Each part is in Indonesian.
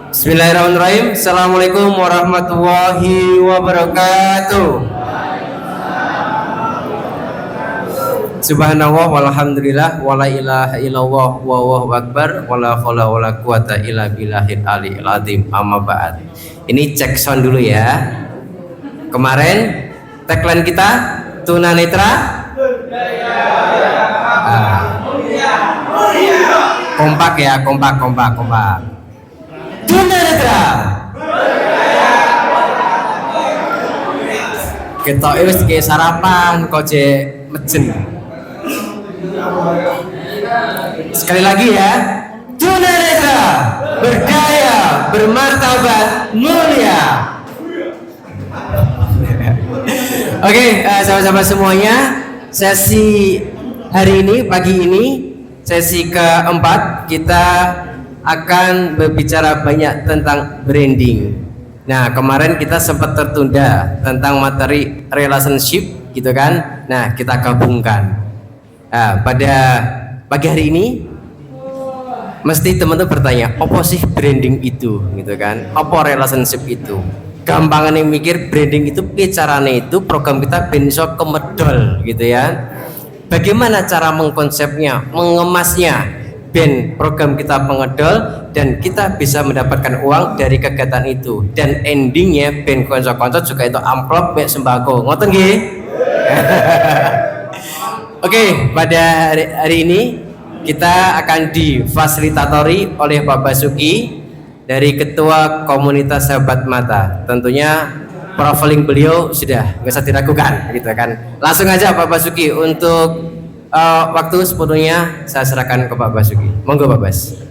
Bismillahirrahmanirrahim. Assalamualaikum warahmatullahi wabarakatuh. Subhanallah walhamdulillah wala ilaha illallah wallahu akbar wala haula wala quwata illa billahil aliyil azim. Amma ba'd. Ini cek sound dulu ya. Kemarin tagline kita tunanetra kompak ya, kompak. Tunanetra. Kita wis ke sarapan kok je mejen. Sekali lagi ya. Tunanetra, berdaya, bermartabat, mulia. Oke, sahabat-sahabat semuanya, sesi hari ini, pagi ini, sesi keempat, kita akan berbicara banyak tentang branding. Nah, kemarin kita sempat tertunda tentang materi relationship, gitu kan? Nah, kita gabungkan. Nah, pada pagi hari ini, mesti teman-teman bertanya, apa sih branding itu, gitu kan? Apa relationship itu? Gampangan yang mikir branding itu carane itu program kita ben iso kemedol gitu ya. Bagaimana cara mengkonsepnya, mengemasnya ben program kita pengedol dan kita bisa mendapatkan uang dari kegiatan itu dan endingnya ben konco-konco juga itu amplop mek sembako. Ngoten nggih? Oke, pada hari ini kita akan difasilitatori oleh Pak Basuki dari Ketua Komunitas Sahabat Mata. Tentunya profiling beliau sudah nggak usah diragukan, gitu kan. Langsung aja Pak Basuki, untuk waktu sepenuhnya saya serahkan ke Pak Basuki. Monggo Pak Bas.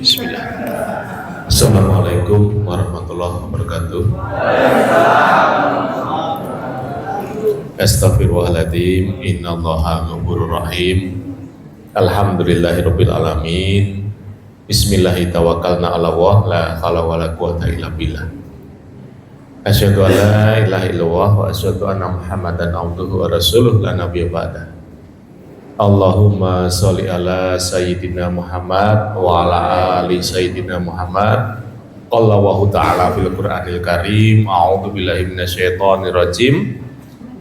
Bismillah. Assalamualaikum warahmatullahi wabarakatuh. Astaghfirullahaladzim. Innallaha ghafurur rahim. Alhamdulillahirabbil alamin. Bismillahi tawakkalna 'ala Allah, la haula wala quwata illa billah. Asyhadu an la ilaha illallah wa asyhadu anna Muhammadan abduhu wa rasuluh la nabiyya ba'da. Allahumma sholli ala sayyidina Muhammad wa ala ali sayyidina Muhammad. Qala wa ta'ala fil Qur'anil Karim, a'udzu billahi minasyaitonir rajim.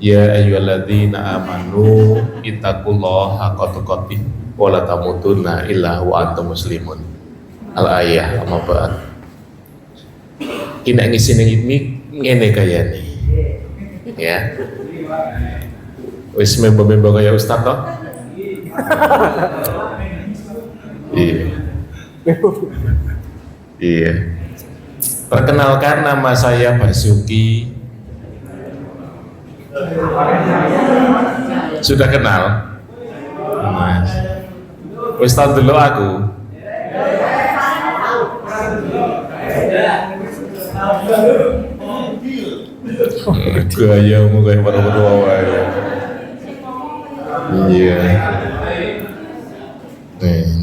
Ya ayyuhalladzina amanu ittaqullaha haqqa tuqatih wa la tamutunna illa wa antum muslimun. Al-ayah amma ba'd. Kina ngisi ini ngene kayane. Ya. Wis member-member kaya ustaz toh? Iya. Perkenalkan, nama saya Basuki. Sudah kenal? Mas. Wis tahu dulu aku. Gayamu kayak pada-pada wae. Iya.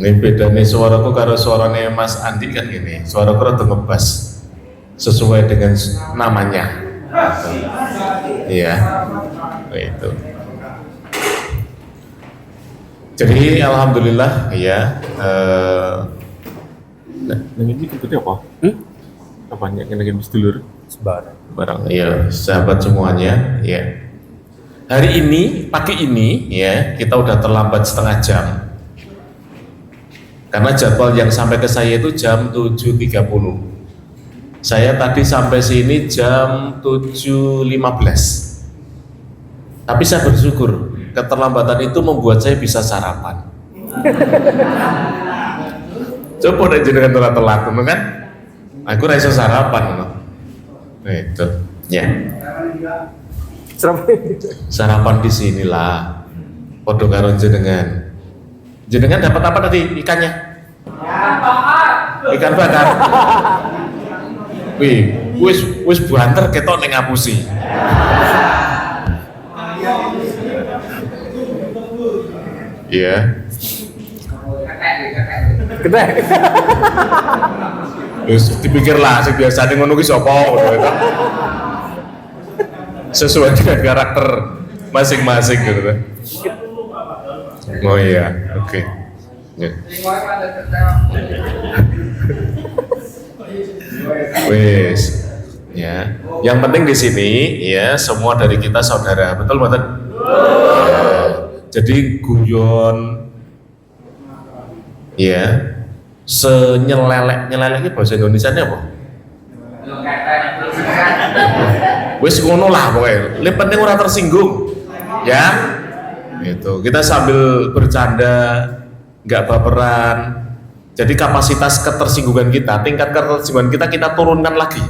Nih bedanya suaraku karo suaranya Mas Andi kan gini. Suaraku rada ngebas sesuai dengan namanya. Iya. Itu. Jadi alhamdulillah ya. Nah, ini ikutnya apa? Apanya yang lagi sedulur? Barang. Iya, sahabat semuanya. Ya. Hari ini, pagi ini ya, kita udah terlambat setengah jam. Karena jadwal yang sampai ke saya itu jam 7.30. Saya tadi sampai sini jam 7.15. Tapi saya bersyukur, keterlambatan itu membuat saya bisa sarapan. Coba deh jenengan telat-telat, kan? Aku ra iso sarapan no. Itu. Ya. Sarapan di sinilah. Podo karo jenengan. Jenengan dapat apa tadi ikannya? Ikan bakar. Wih, wis banter ketok ning ngapusi. Iya. Gede. Terus dipikirlah sing biasane ngono ki sapa ngono itu. Sesuai dengan karakter masing-masing gitu kan. Oh iya, oke. Ya. Wes, ya. Yang penting di sini ya semua dari kita saudara, betul betul. Ya. Jadi guyon, ya, nyelelek bahasa Indonesianya apa? Wes ngono lah pokoknya. Yang penting orang tersinggung, ya. Itu kita sambil bercanda, nggak baperan. Jadi kapasitas ketersinggungan kita, tingkat ketersinggungan kita turunkan lagi,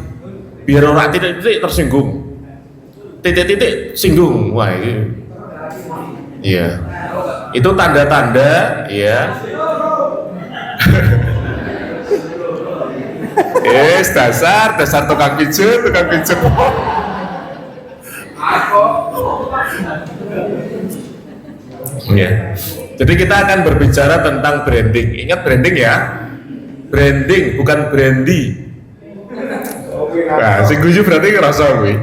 biar orang titik-titik tersinggung, titik-titik singgung, wah ini, iya, itu tanda-tanda, ya. dasar tukang pijet. Ya. Jadi kita akan berbicara tentang branding. Ingat branding ya. Branding bukan brandy. Nah, sing guyu berarti ngerasa gue.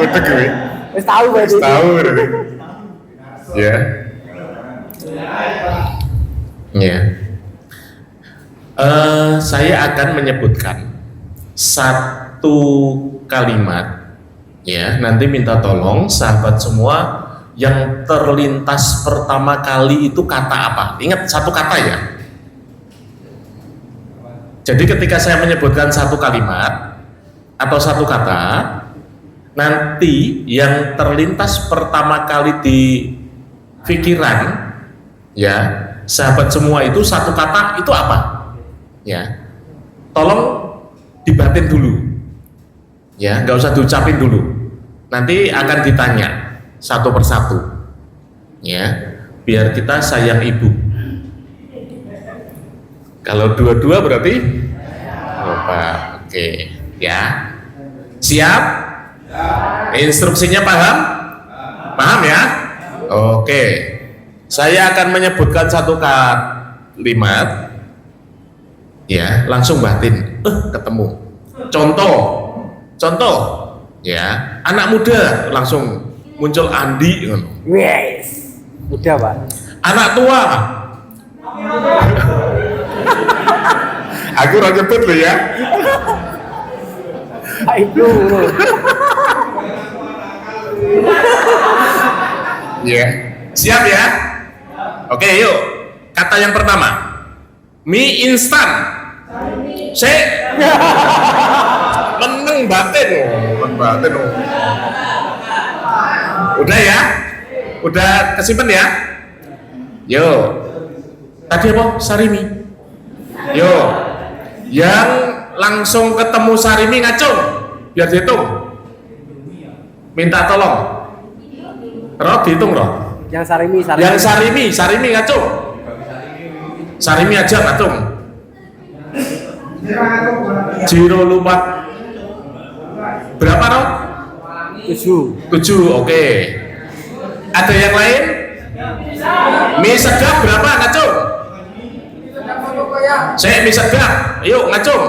Utek gue. Wis tahu berarti. Tahu berarti. Ya. Ya. Saya akan menyebutkan satu kalimat. Ya, nanti minta tolong sahabat semua yang terlintas pertama kali itu kata apa? Ingat satu kata ya. Jadi ketika saya menyebutkan satu kalimat atau satu kata, nanti yang terlintas pertama kali di pikiran, ya, sahabat semua itu satu kata itu apa? Ya, tolong dibatin dulu, ya, nggak usah diucapin dulu. Nanti akan ditanya satu persatu, ya, biar kita sayang ibu. Kalau dua-dua berarti lupa. Oke, ya, siap? Instruksinya paham? Paham ya? Oke, saya akan menyebutkan satu kalimat, ya, langsung batin, ketemu. Contoh, ya, anak muda langsung muncul Andi, Yes, mudah pak. anak tua, aku udah nyebut loh ya. Itu. Ya, siap ya? Oke, yuk. Kata yang pertama, mie instan. Meneng batin, Udah ya? Udah kesimpan ya? Yo. Tadi apa? Sarimi. Yo. Yang langsung ketemu Sarimi ngacung, biar dihitung. Minta tolong. Roh dihitung roh. Yang Sarimi. Yang Sarimi ngacung. Sarimi aja ngacung. Jiro lupa. Berapa roh? 7. Oke. Ada yang lain? Mie sedap berapa ngacung? Saya mie sedap. Yuk ngacung.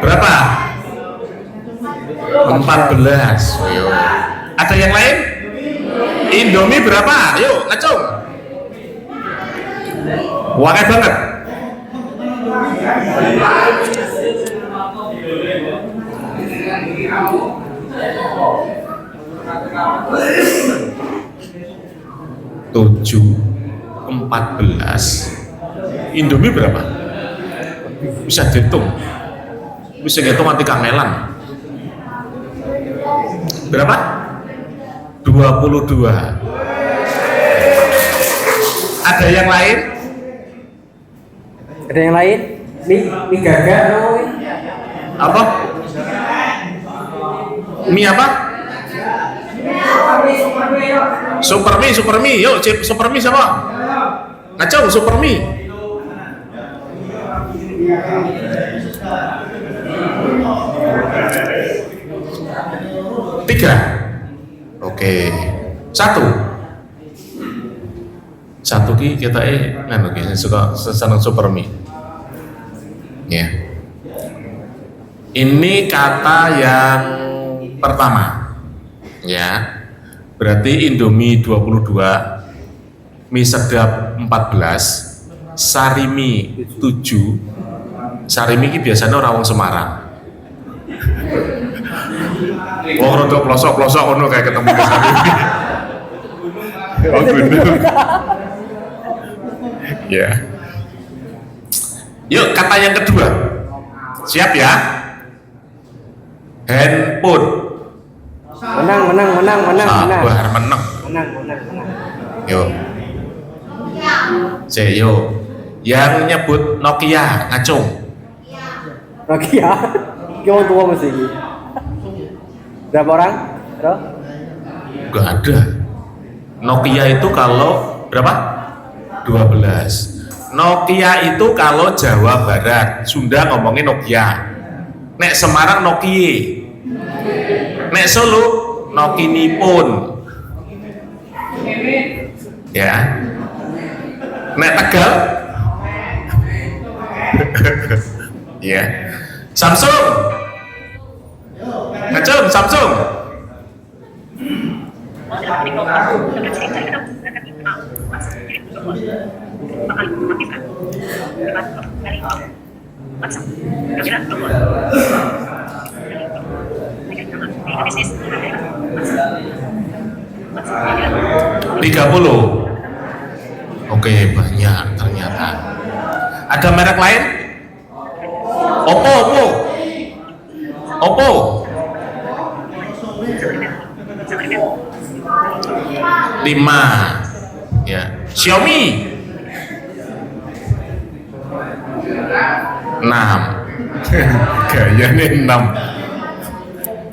Berapa? 14. Yuk. Ada yang lain? Indomie berapa? Yuk ngacung. Wakai banget. Tujuh, 14. Indomie berapa? Bisa dihitung. Bisa dihitung anti kangelan. Berapa? 22. ada yang lain? Ada yang lain? Mie gaga namanya. Apa? Mie apa? Super mie. Yuk, super mie siapa? Ngacau super mie. Tiga. Oke. Satu ki kita nganu ki suka seneng super mie. Ya. Ini kata yang pertama. Ya. Berarti Indomie 22, mie sedap 14, sarimi 7. Sarimi ki biasanya orang wong Semarang. Wong rodok pelosok-pelosok ngono kayak ketemu ke sarimi. Oh bener. Ya. Yuk kata yang kedua. Siap ya? Handphone. Menang. Sabar menang. Menang. Yuk. Yuk. Yang nyebut Nokia ngacung. Nokia. Kau tua masih. Berapa orang? Gak ada. Nokia itu kalau berapa? 12. Nokia itu kalau Jawa Barat, Sunda ngomongin Nokia. Nek Semarang Nokie. Nek Solo Nokinipun. Ya. Nek Tegal ya. Samsung. Ngacung Samsung. Tiga puluh. Oke, banyak ternyata. Ada merek lain? Oppo. 5. Ya. Xiaomi 6. Gayanya 6.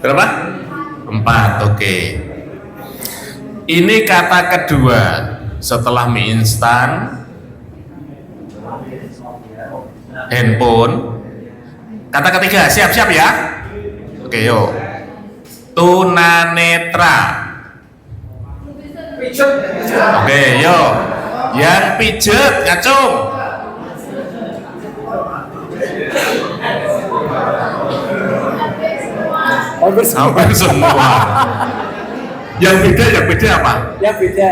Berapa? 4. Oke. Ini kata kedua setelah mie instan, handphone. Kata ketiga, siap-siap ya. Oke, yuk. Tunanetra. Oke, yuk. Yang pijet ngacung. Hampir semua. Yang beda apa? Yang beda.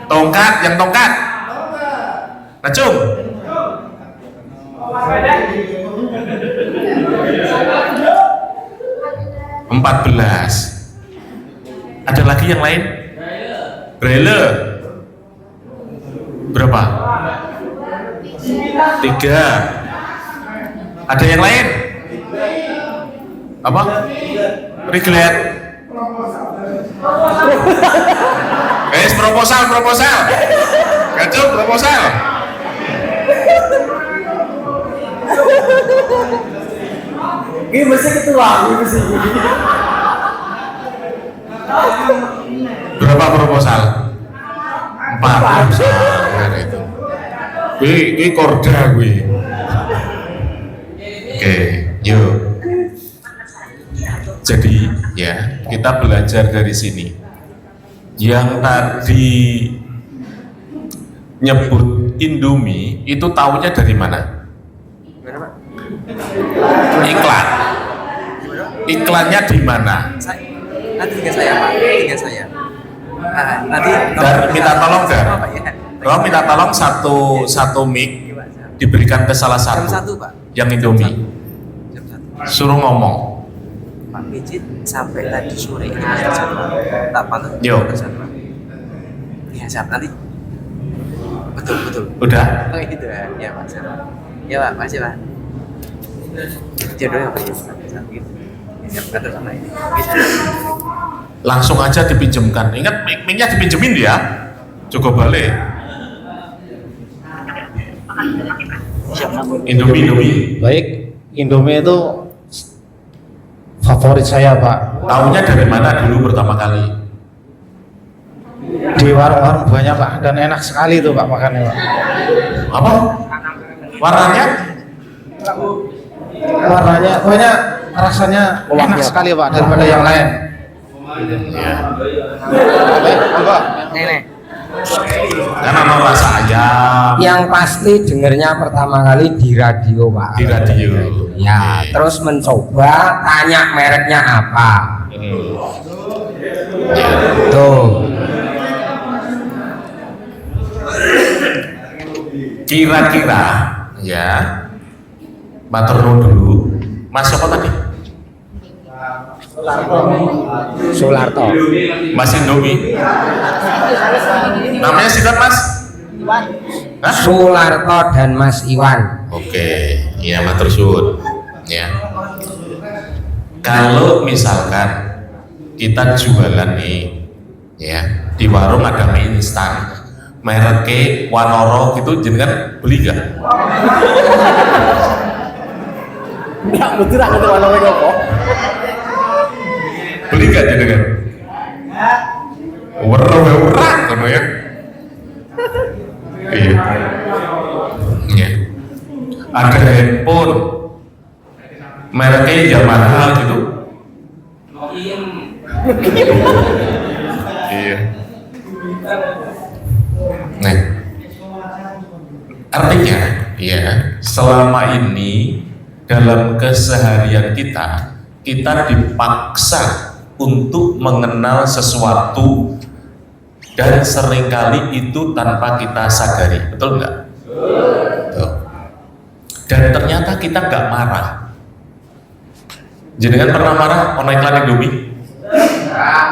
Tongkat, yang tongkat. Ngacung. 14. Ada lagi yang lain? Braille. Berapa? 3. Ada yang lain? Apa? Reglet. Proposal. Ngacung proposal. Ini mesti ketua, ini mesti. Berapa proposal? 4. Sangat itu. Ini korda gue. Oke, yuk. Jadi ya kita belajar dari sini. Yang tadi nyebut Indomie itu taunya dari mana? Iklan. Iklannya di mana? Nanti dengan saya Pak, dengan saya. Nanti minta tolong Kalau minta tolong satu mic diberikan ke salah satu. Jam 1 Pak. Yang Indomie. Jam 1. Suruh ngomong. Pak Pijit sampai tadi sore ini masih jadwal. Tak pantau. Yo. Ya siap nanti. Betul. Udah? Oh gitu ya. Ya Pak. Siap. Ya Pak, makasih Pak. Jodoh ya Pak. Siap. Atur sama ini. langsung aja dipinjemkan. Ingat mic-nya dipinjemin ya, cukup balik. Indomie. Baik, Indomie itu favorit saya Pak. Tahunya dari mana dulu pertama kali? Di warung-warung banyak Pak, dan enak sekali itu Pak makannya Pak. Apa? Warnanya? Warnanya, pokoknya rasanya enak sekali Pak daripada yang lain. Iya. Apa? Nenek. Karena mau rasa ayam. Yang pasti dengernya pertama kali di radio Pak. Di radio. Ya, Oke. terus mencoba tanya mereknya apa. Ya. Tuh. Kira-kira ya, matur nuwun dulu. Mas siapa tadi? Soelarto. Mas Indomie. Namanya siapa Mas? Hah? Soelarto dan Mas Iwan. Oke, ya matur suwun. Ya. Kalau misalkan kita jualan nih, ya di warung ada mie instan, mereknya Wanoro gitu, jenengan beli gak? Nggak betul aku tuh warna apa? Beli gak jenengan? Werah kono ya. Iya. Iya. Ada handphone mereknya Yamaha gitu. Iya. Nah, artinya ya selama ini dalam keseharian kita dipaksa untuk mengenal sesuatu dan seringkali itu tanpa kita sadari, betul nggak? Betul. Dan ternyata kita nggak marah. Jenengan pernah marah ono iklan Indomie?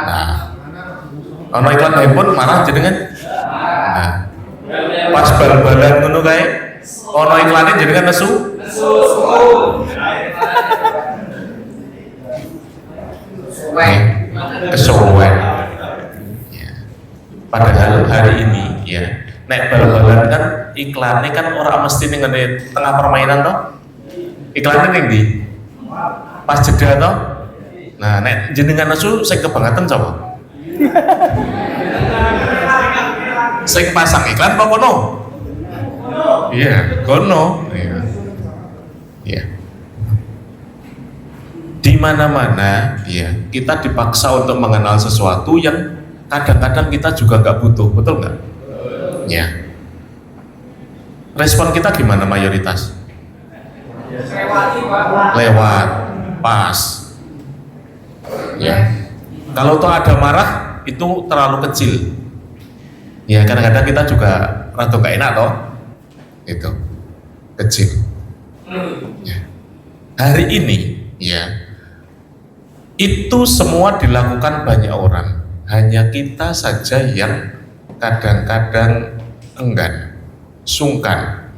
Nah, ono iklan handphone marah jenengan? Nah, pas bal-balan ngono kae ono iklane jenengan nesu? Kesuwen. Ya. Padahal hari ini ya, nek bal-balan kan iklannya kan orang mesti ning ngene tengah permainan toh. Iklannya ning ndi? Pas jeda toh. Nah, nek jenengan nesu sing kebangetan coba. Sing pasang iklan apa kono? Iya, kono. Iya. Iya. Di mana-mana ya kita dipaksa untuk mengenal sesuatu yang kadang-kadang kita juga nggak butuh, betul nggak? Ya. Respon kita gimana mayoritas? Lewat, pas. Ya. Kalau tuh ada marah itu terlalu kecil. Ya kadang-kadang kita juga rada nggak enak toh, itu kecil. Ya. Hari ini ya itu semua dilakukan banyak orang, hanya kita saja yang kadang-kadang enggan, sungkan.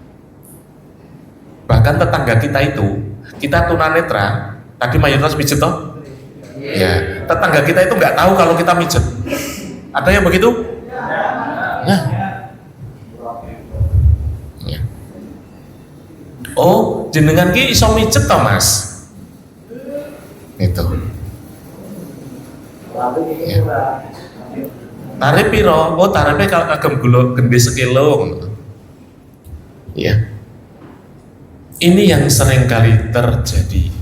Bahkan tetangga kita itu, kita tunanetra, tadi mayoritas mijet toh? Ya, tetangga kita itu nggak tahu kalau kita mijet. Ada yang begitu? Nah. Ya. Oh, jenengan ki iso mijet toh Mas? Itu. Ya. Tarif piro? Oh tarifnya kalau agam gula gede sekilo. Ya. Ini yang sering kali terjadi.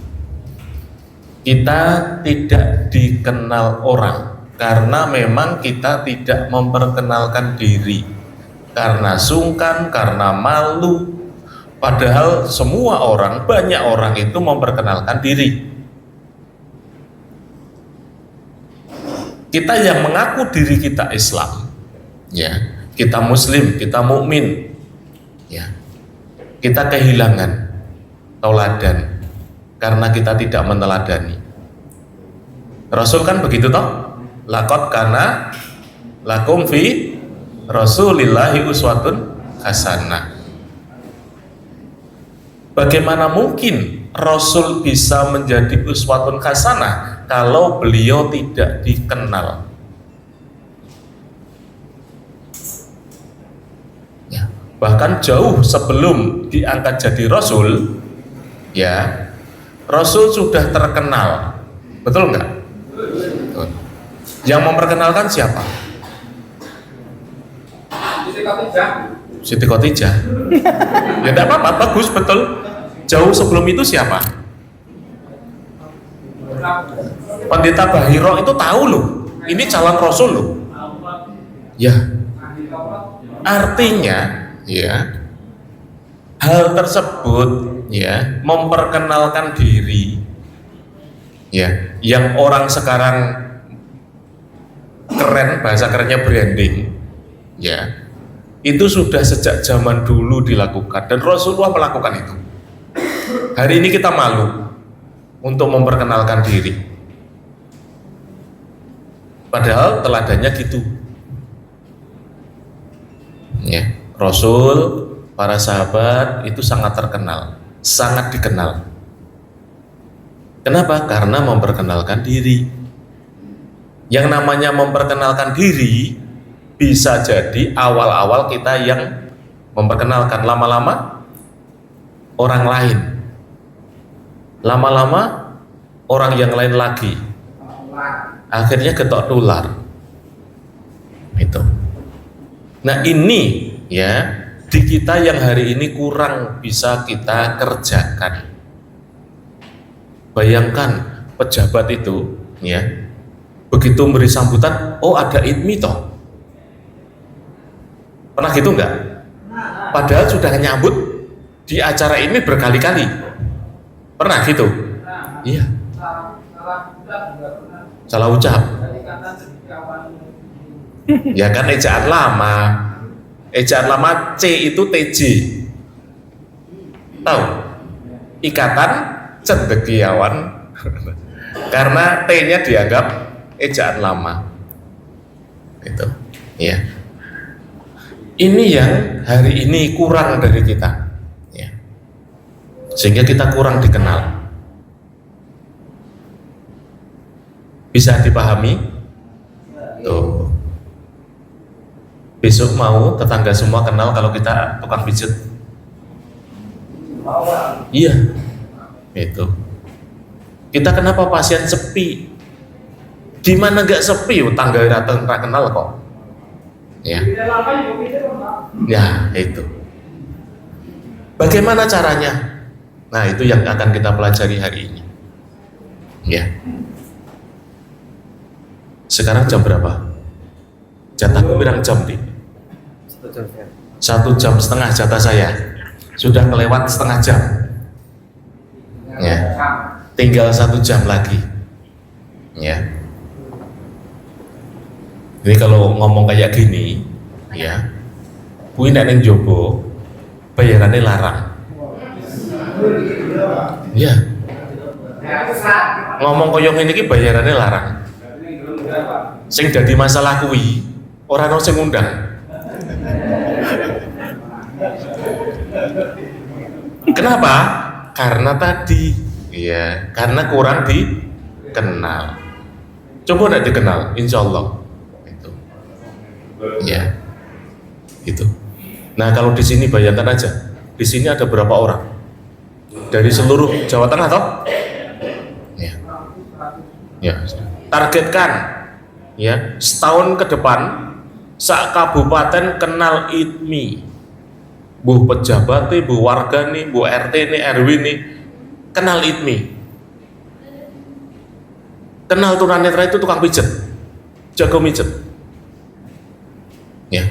Kita tidak dikenal orang karena memang kita tidak memperkenalkan diri, karena sungkan, karena malu. Padahal semua orang, banyak orang itu memperkenalkan diri. Kita yang mengaku diri kita Islam, ya, kita Muslim, kita mukmin, ya, kita kehilangan tauladan karena kita tidak meneladani. Rasul kan begitu toh? Laqad kana lakum fi Rasulillahi uswatun hasanah. Bagaimana mungkin Rasul bisa menjadi uswatun hasanah kalau beliau tidak dikenal. Ya, bahkan jauh sebelum diangkat jadi Rasul, ya, Rasul sudah terkenal. Betul nggak? Betul. Yang memperkenalkan siapa? Siti Khotijah. Ya tidak apa-apa, bagus, betul. Jauh sebelum itu siapa? Pendeta Bahiro itu tahu loh, ini calon Rasul loh. Ya, artinya ya hal tersebut ya memperkenalkan diri ya, yang orang sekarang keren, bahasa kerennya branding ya, itu sudah sejak zaman dulu dilakukan dan Rasulullah melakukan itu. Hari ini kita malu untuk memperkenalkan diri, padahal teladannya gitu ya. Rasul, para sahabat itu sangat terkenal, sangat dikenal. Kenapa? Karena memperkenalkan diri. Yang namanya memperkenalkan diri bisa jadi awal-awal kita yang memperkenalkan, lama-lama orang lain, lama-lama orang yang lain lagi, akhirnya ketok tular itu. Nah ini ya, di kita yang hari ini kurang bisa kita kerjakan. Bayangkan pejabat itu ya, begitu memberi sambutan, oh ada ITMI toh. Pernah gitu enggak? Padahal sudah nyambut di acara ini berkali-kali. Pernah gitu? Iya. Salah ucap. Ya kan ejaan lama. Ejaan lama C itu TJ. Tahu? Ikatan Cendekiawan. Karena T-nya dianggap ejaan lama. Itu. Ya. Ini yang hari ini kurang dari kita, ya. Sehingga kita kurang dikenal. Bisa dipahami? Tuh. Besok mau tetangga semua kenal kalau kita tukang pijat. Iya, itu. Kita kenapa pasien sepi? Gimana gak sepi? Tangga datang kenal kok. Ya. Ya, itu. Bagaimana caranya? Nah, itu yang akan kita pelajari hari ini. Ya. Sekarang jam berapa? Jatahku berapa jam, Dik? 1 jam setengah jatah saya. Sudah kelewat setengah jam. Ya. Tinggal 1 jam lagi. Ya. Jadi kalau ngomong kayak gini, ya, kuwi nek ning jowo bayarannya larang. Ya. Ngomong koyo ngene iki bayarannya larang. Sing dadi masalah kuwi ora ono sing ngundang. Kenapa? Karena tadi, ya, karena kurang dikenal. Coba nggak dikenal, insya Allah. Ya, itu. Nah kalau di sini bayangkan aja, di sini ada berapa orang dari seluruh Jawa Tengah, toh? Ya, ya. Targetkan, ya, setahun ke depan, sak kabupaten kenal ITMI, bu pejabat nih, bu warga nih, bu RT nih, RW nih, kenal ITMI, kenal tunanetra itu tukang pijet, jago mijet. Ya,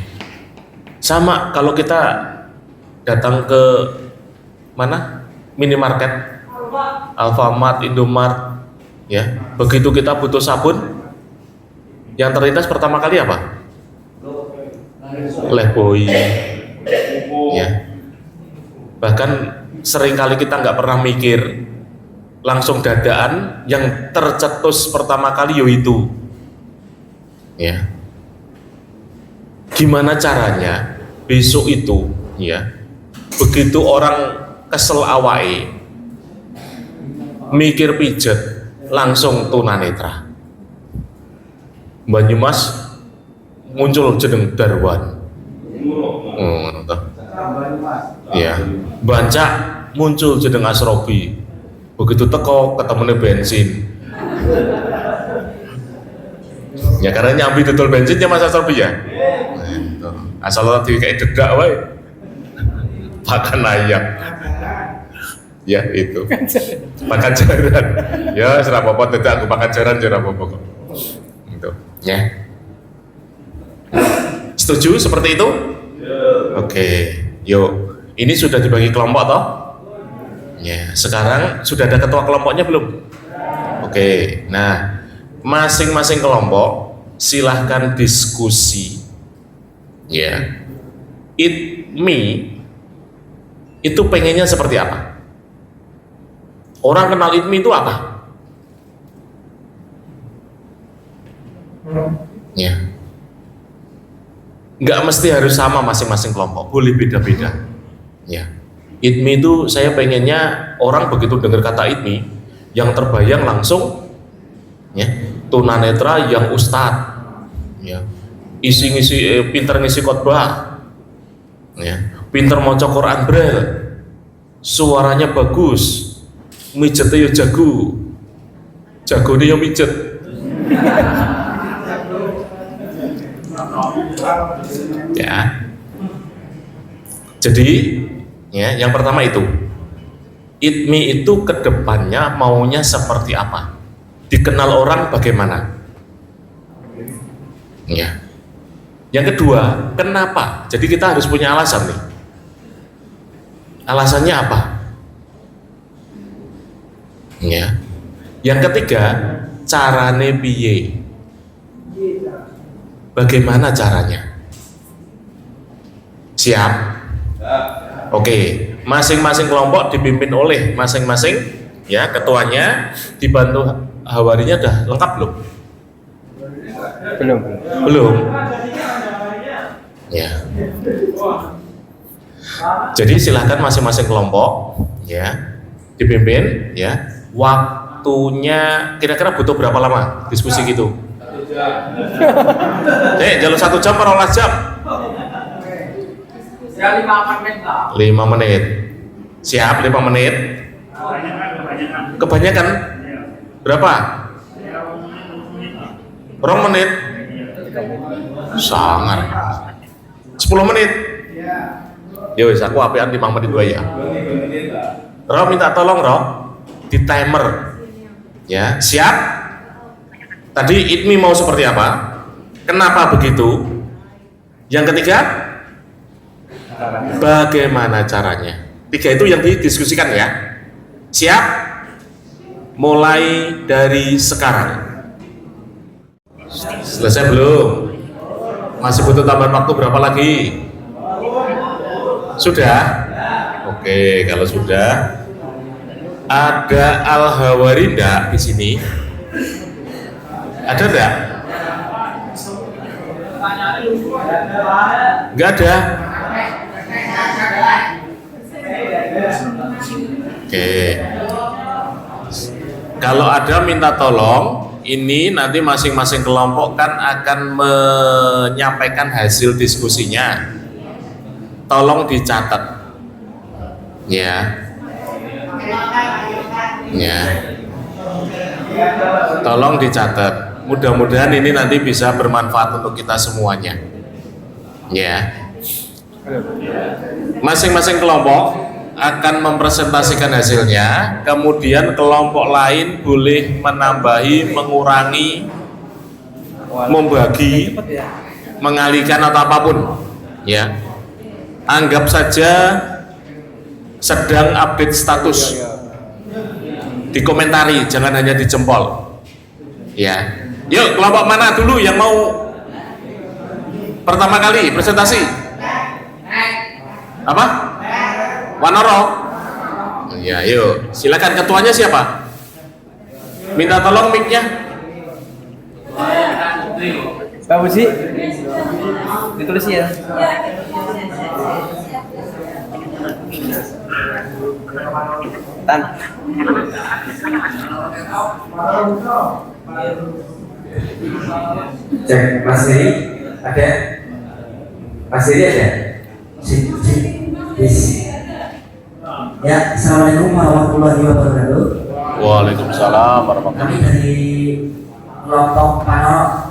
sama kalau kita datang ke mana, minimarket, Alfamart, Indomart, ya, begitu kita butuh sabun, yang terlintas pertama kali apa? Lefboy, ya. Bahkan seringkali kita nggak pernah mikir, langsung dadaan yang tercetus pertama kali yaitu, ya. Gimana caranya besok itu, ya, begitu orang kesel awake, mikir pijet, langsung tunanetra. Banyumas muncul jeneng Darwan. Ya, Bancak muncul jeneng Asrobi. Begitu teko ketemunya bensin. Ya karena nyambi dodol bensinnya Mas Asrobi ya. Asal tadi kayak dedak wae. Makan ayam. Ya itu. Makan jaran. Ya serap apa tidak aku makan jaran apa-apa kok. Gitu. Ya. Setuju seperti itu? Oke. Yuk. Ini sudah dibagi kelompok toh? Ya, sekarang sudah ada ketua kelompoknya belum? Oke. Nah, masing-masing kelompok silahkan diskusi. Ya. It me itu pengennya seperti apa? Orang kenal it me itu apa? Ya. Nggak mesti harus sama masing-masing kelompok, boleh beda-beda. Ya. It me itu saya pengennya orang begitu dengar kata it me, yang terbayang langsung ya, tunanetra yang ustadz. Ya. Pinter ngisi khotbah. Ya. Pinter maca Quran Braille. Suaranya bagus. Mijetnya ya jago. Jagone ya mijet. Ya. Jadi ya, yang pertama itu it me itu kedepannya maunya seperti apa, dikenal orang bagaimana. Ya. Yang kedua, kenapa? Jadi kita harus punya alasan nih. Alasannya apa? Ya. Yang ketiga, carane piye? Bagaimana caranya? Siap? Oke, masing-masing kelompok dipimpin oleh masing-masing ya ketuanya, dibantu hawarinya udah lengkap belum? Belum. Ya. Jadi silahkan masing-masing kelompok ya dipimpin ya. Waktunya kira-kira butuh berapa lama diskusi gitu? Jalur 1 jam per 12 jam? 5 menit. Siap 5 menit? Kebanyakan? Berapa? 2 menit? Sangat. 10 menit? Ya wis aku apian 5 menit wae ya. Roh minta tolong Roh di timer. Ya, siap? Tadi it me mau seperti apa? Kenapa begitu? Yang ketiga, bagaimana caranya? 3 itu yang didiskusikan ya. Siap? Mulai dari sekarang. Selesai belum? Masih butuh tambahan waktu berapa lagi? Sudah? Oke, kalau sudah, ada Al-Hawari enggak di sini? Ada enggak? Enggak ada. Oke. Kalau ada minta tolong, ini nanti masing-masing kelompok kan akan menyampaikan hasil diskusinya. Tolong dicatat. Ya. Ya. Tolong dicatat. Mudah-mudahan ini nanti bisa bermanfaat untuk kita semuanya. Ya. Masing-masing kelompok akan mempresentasikan hasilnya, kemudian kelompok lain boleh menambahi, mengurangi, membagi, mengalihkan atau apapun. Ya. Anggap saja sedang update status. Dikomentari, jangan hanya dijempol. Ya. Yuk, kelompok mana dulu yang mau pertama kali presentasi? Apa? Wanoro? Ya, yuk. Silakan, ketuanya siapa? Minta tolong mic-nya. Pak Uzi, ditulis ya. Tan. Cek Mas Heri ada? Mas Heri ada? Ya, assalamualaikum warahmatullahi wabarakatuh. Waalaikumsalam warahmatullahi Kami dari kelompok Panoro.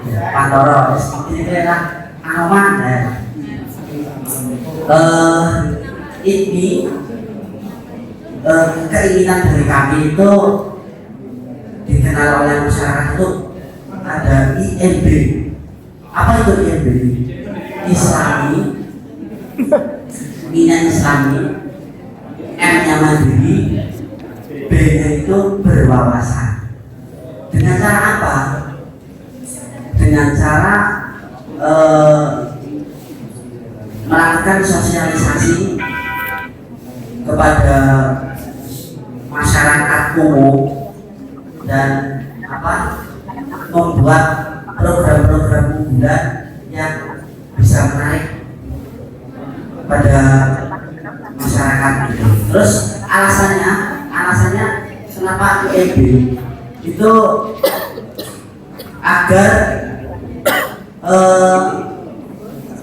Ya, Panoro. Ini daerah Anoman ya. Ini keinginan dari kami itu dikenal oleh masyarakat itu ada IMB. Apa itu IMB? Islami, I-nya Islami, M-nya mandiri, B-nya itu berwawasan. Dengan cara apa? Dengan cara melakukan sosialisasi kepada masyarakat umum dan membuat program-program unggulan yang bisa menarik pada masyarakat. Terus alasannya kenapa IMB itu agar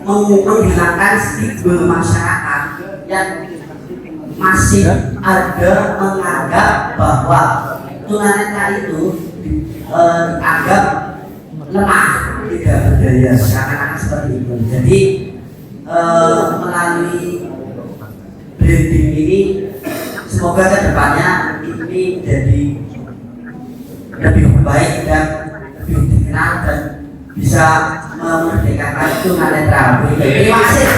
menghilangkan stigma masyarakat yang masih ada menganggap bahwa tunanetra itu dianggap lemah, tidak berdaya, seakan-akan seperti itu. Jadi melalui branding ini semoga kedepannya ini jadi lebih baik dan lebih dikenal dan bisa memerdekakan tunanetra. Terima kasih.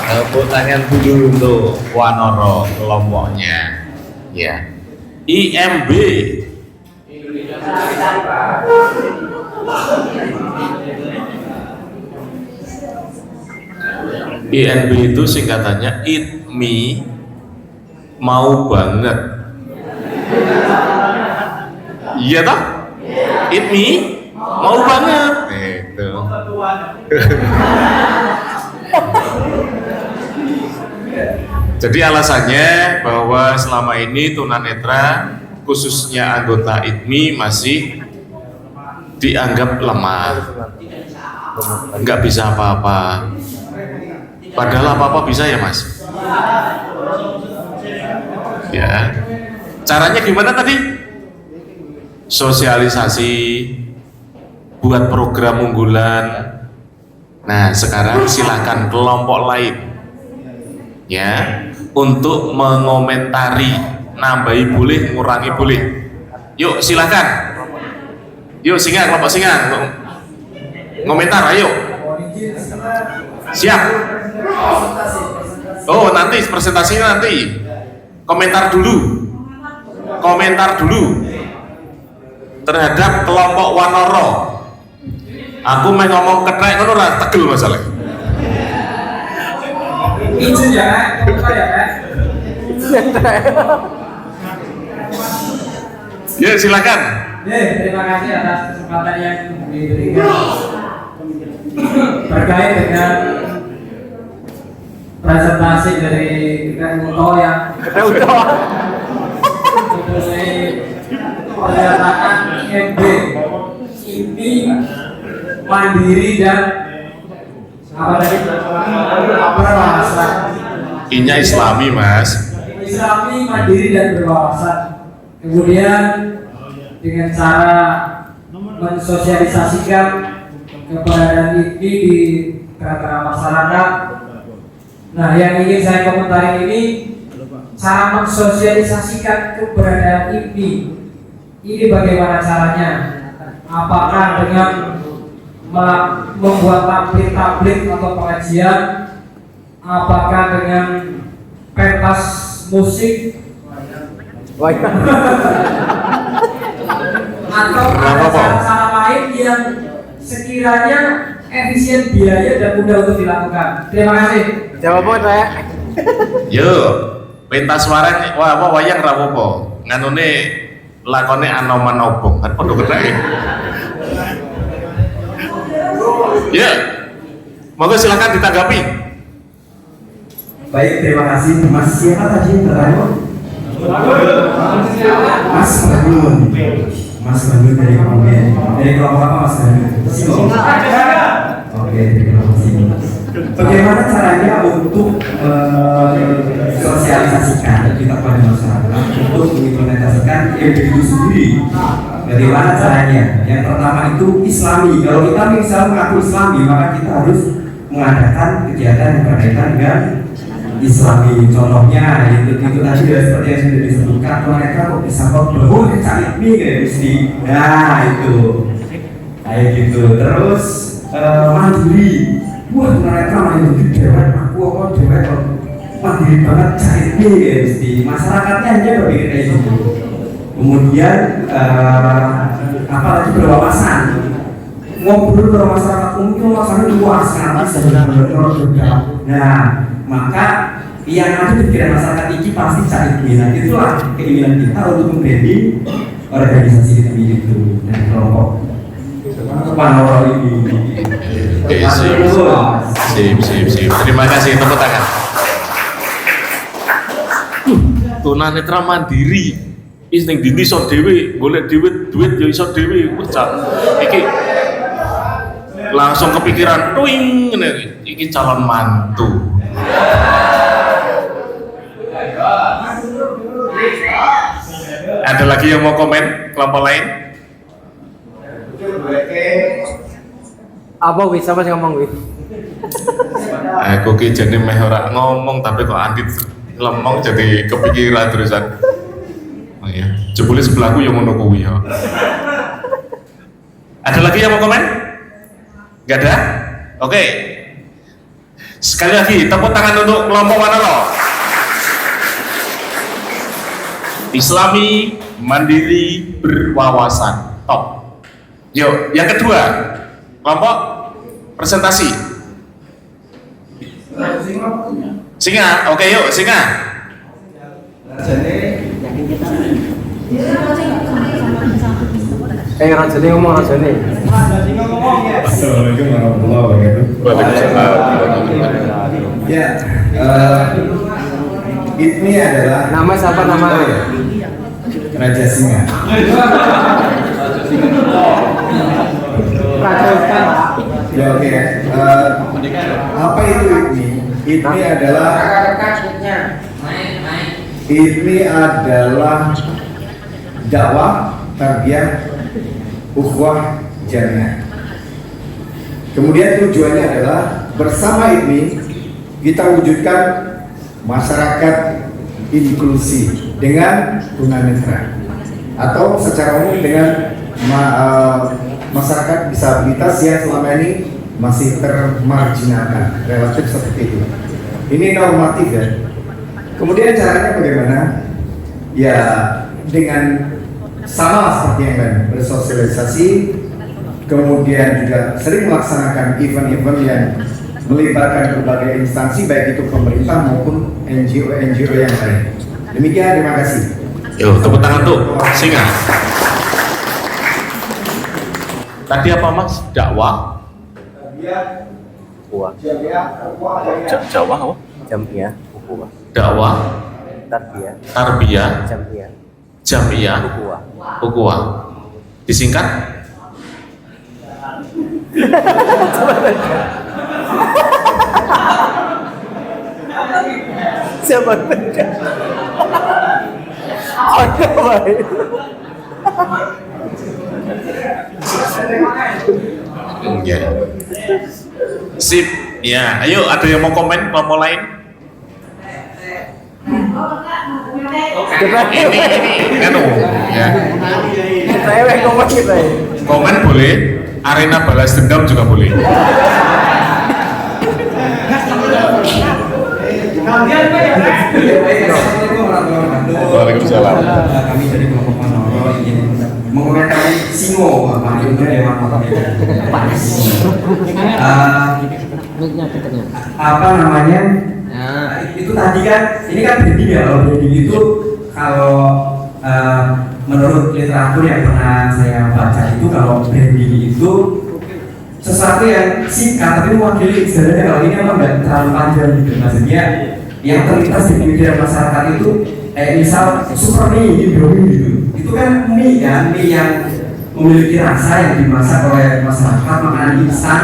Tepuk tangan dulu untuk Wanoro kelompoknya. Ya. IMB. IMB itu singkatannya Eat Me Mau Banget. Iya toh? Eat Me Mau Banget. Itu. Jadi alasannya bahwa selama ini tunanetra khususnya anggota ITMI masih dianggap lemah, nggak bisa apa-apa. Padahal apa-apa bisa ya Mas? Ya. Caranya gimana tadi? Sosialisasi, buat program unggulan. Nah sekarang silakan kelompok lain ya untuk mengomentari, nambahi boleh, ngurangi boleh. Yuk silakan. Yuk singa, kelompok singa ngomentar, ayo. Siap. Oh nanti presentasinya nanti. Komentar dulu terhadap kelompok Wanoro. Aku mau ngomong ketrek ngono ora tegel masalah. Izin ya, Ya silakan. terima kasih atas kesempatan yang diberikan terkait dengan presentasi dari Uto yang mengenai pernyataan IMB ini mandiri dan apa tadi berwawasan. Inya Islami Mas. Islami, mandiri dan berwawasan. Kemudian dengan cara mensosialisasikan keberadaan ini di tengah-tengah masyarakat. Nah, yang ingin saya komentari ini cara mensosialisasikan keberadaan ini bagaimana caranya? Apakah dengan membuat tablik atau pengajian? Apakah dengan pentas musik? Atau ada cara-cara lain yang sekiranya efisien biaya dan mudah untuk dilakukan? Terima kasih. Jawaban saya. Yo, pentas warang apa wayang ra apa. Nganune lakone Anoman Obong kan padha ketrake. Ya. Monggo silakan ditanggapi. Baik, terima kasih. Mas siapa tadi yang bertanya? Mas Bandun. Mas Bandun dari kemudian dari kelompok apa Mas Bandun? Simo. Oke, terima kasih. Bagaimana caranya untuk sosialisasikan kita pada masyarakat untuk mengimplementasikan EB itu sendiri? Bagaimana caranya? Yang pertama itu Islami. Kalau kita misal mengaku Islami, maka kita harus mengadakan kegiatan yang berkaitan dengan Islami. Contohnya itu tadi ya, seperti yang sudah disebutkan, mereka kok bisa kok bangun cari mie kayak mesti. Nah itu kayak gitu. Terus mandiri. Wah mereka mandiri dewek, aku kok dewek kok mandiri banget cari mie kayak mesti. Masyarakatnya aja berpikir kayak gitu. Kemudian apalagi berwawasan. Ngobrol dengan masyarakat umum masyarakat luas karena benar. Nah, maka yang ada di pikiran masyarakat ini pasti cari minat. Itulah keinginan kita untuk membranding organisasi kami itu dan kelompok Panoro ini. Sip. Terima kasih, tepuk tangan. Tunanetra mandiri. Is ning dindi iso dhewe, golek dhewe duit ya iso dhewe. Iki langsung kepikiran, twing ngene iki calon mantu. Ada lagi yang mau komen kelompok lain? Apa wis sama sing ngomong wis? Aku ki jane meh ora ngomong tapi kok Andit lemong jadi kepikiran terusan. Oh iya, jebule sebelahku yang ngono kuwi ya. Ada lagi yang mau komen? Gak ada? Oke. Sekali lagi tepuk tangan untuk kelompok mana loh? Islami, mandiri, berwawasan. Top. Yuk, yang kedua, kelompok presentasi. Singa, oke yuk, singa. Rajane ngomong rajane. Assalamualaikum warahmatullahi wabarakatuh. Ya, ini adalah Nama siapa nama? Raja Singa. Ya oke. Apa itu IPMI? IPMI adalah dakwah, tarbiyah, ukhuwah, jannah. Kemudian tujuannya adalah bersama IPMI kita wujudkan masyarakat inklusi dengan tunanetra atau secara umum dengan masyarakat disabilitas yang selama ini masih termarginalkan, relatif seperti itu. Ini normatif ya. Kemudian caranya bagaimana? Ya dengan sama seperti yang lain, bersosialisasi, kemudian juga sering melaksanakan event-event yang melibatkan berbagai instansi baik itu pemerintah maupun NGO yang lain. Demikian, terima kasih. Yuk, tepuk tangan tuh, singa. Tadi apa mas? Dakwah? Jawa apa? Jampiah, Dakwah? tarbiyah, Tarbiyah? jampiah, Jamiah? Ukhuwah? Disingkat? Siapa beda? Ada baik. Ya. Sip. Ya, ayo ada yang mau komen kelompok lain? Ini anu ya. Saya ngomong kita. Komen boleh, arena balas dendam juga boleh. Waalaikumsalam. Kami dari kelompok Panoro ingin mengomentari Singo, Pak Yudha Dewan apa namanya? Itu tadi kan, ini kan branding ya. Kalau branding itu menurut literatur yang pernah saya baca itu, kalau branding itu sesuatu yang singkat tapi mewakili sebenarnya. Kalau ini apa nggak terlalu panjang gitu, maksudnya yang terlintas di pikiran masyarakat itu misal super mie, Indomie gitu. Itu kan mie kan, mie yang memiliki rasa yang dimasak oleh masyarakat, makanan instan.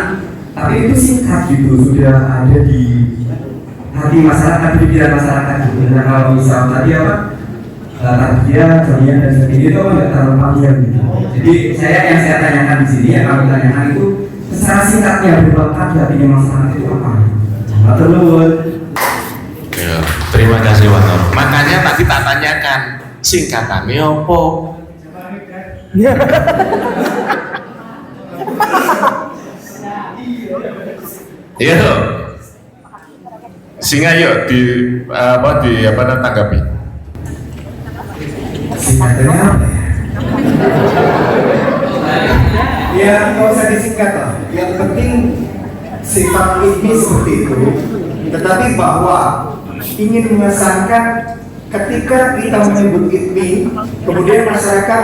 Tapi itu singkat gitu, sudah ada di hati masyarakat, di pikiran masyarakat gitu. Nah kalau misal tadi apa? Dia jadian dan sebagainya itu nggak terlalu panjang gitu. Jadi yang saya tanyakan di sini ya, kalau tanyakan itu secara singkatnya berbakat di hatinya masyarakat itu apa? Terus. Ya, terima kasih Pak Nur. Makanya tadi tak tanyakan singkatannya apa? Iya tuh. Singa yuk di apa tanggapi. Singkatannya apa ya? Ya nggak usah disingkat lah. Yang penting sifat ini seperti itu. Tetapi bahwa ingin mengesankan ketika kita menyebut ITMI, kemudian masyarakat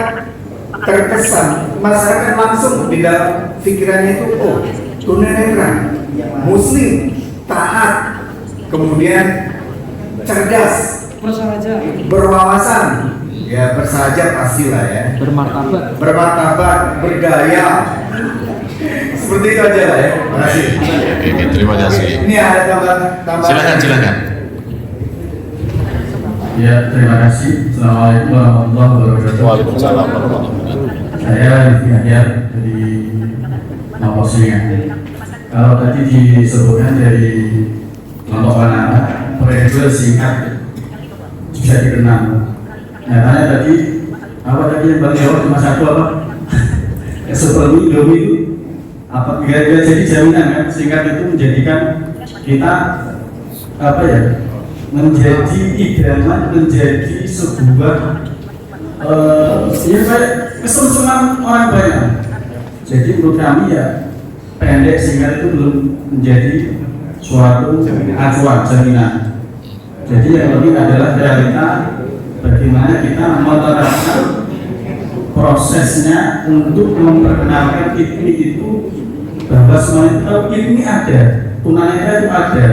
terkesan, masyarakat langsung di dalam pikirannya itu, oh tunanetra, muslim, taat, kemudian cerdas, berwawasan, ya bersahaja pastilah ya, bermartabat, berdaya, seperti itu aja lah ya. Terima kasih. Oke, terima kasih. Ini ada tambahan. Silakan. Ya, terima kasih. Assalamualaikum warahmatullahi wabarakatuh. Waalaikumsalam warahmatullahi wabarakatuh. Saya Rifki Hadyar dari Maposnya. Kalau tadi disebutkan dari kelompok anak-anak, periode singkat bisa dikenal. Nyatanya tadi yang Bang jawab cuma satu apa? Seperti Indomie itu apa? Jadi jaminan kan singkat itu menjadikan kita menjadi idaman, menjadi sebuah kayak kesenangan orang banyak. Jadi menurut kami ya pendek singkat itu belum menjadi suatu acuan jaminan. Jadi yang penting adalah realita bagaimana kita menerapkan prosesnya untuk memperkenalkan ITMI itu bahwa semuanya ITMI ada, tunanetra itu ada.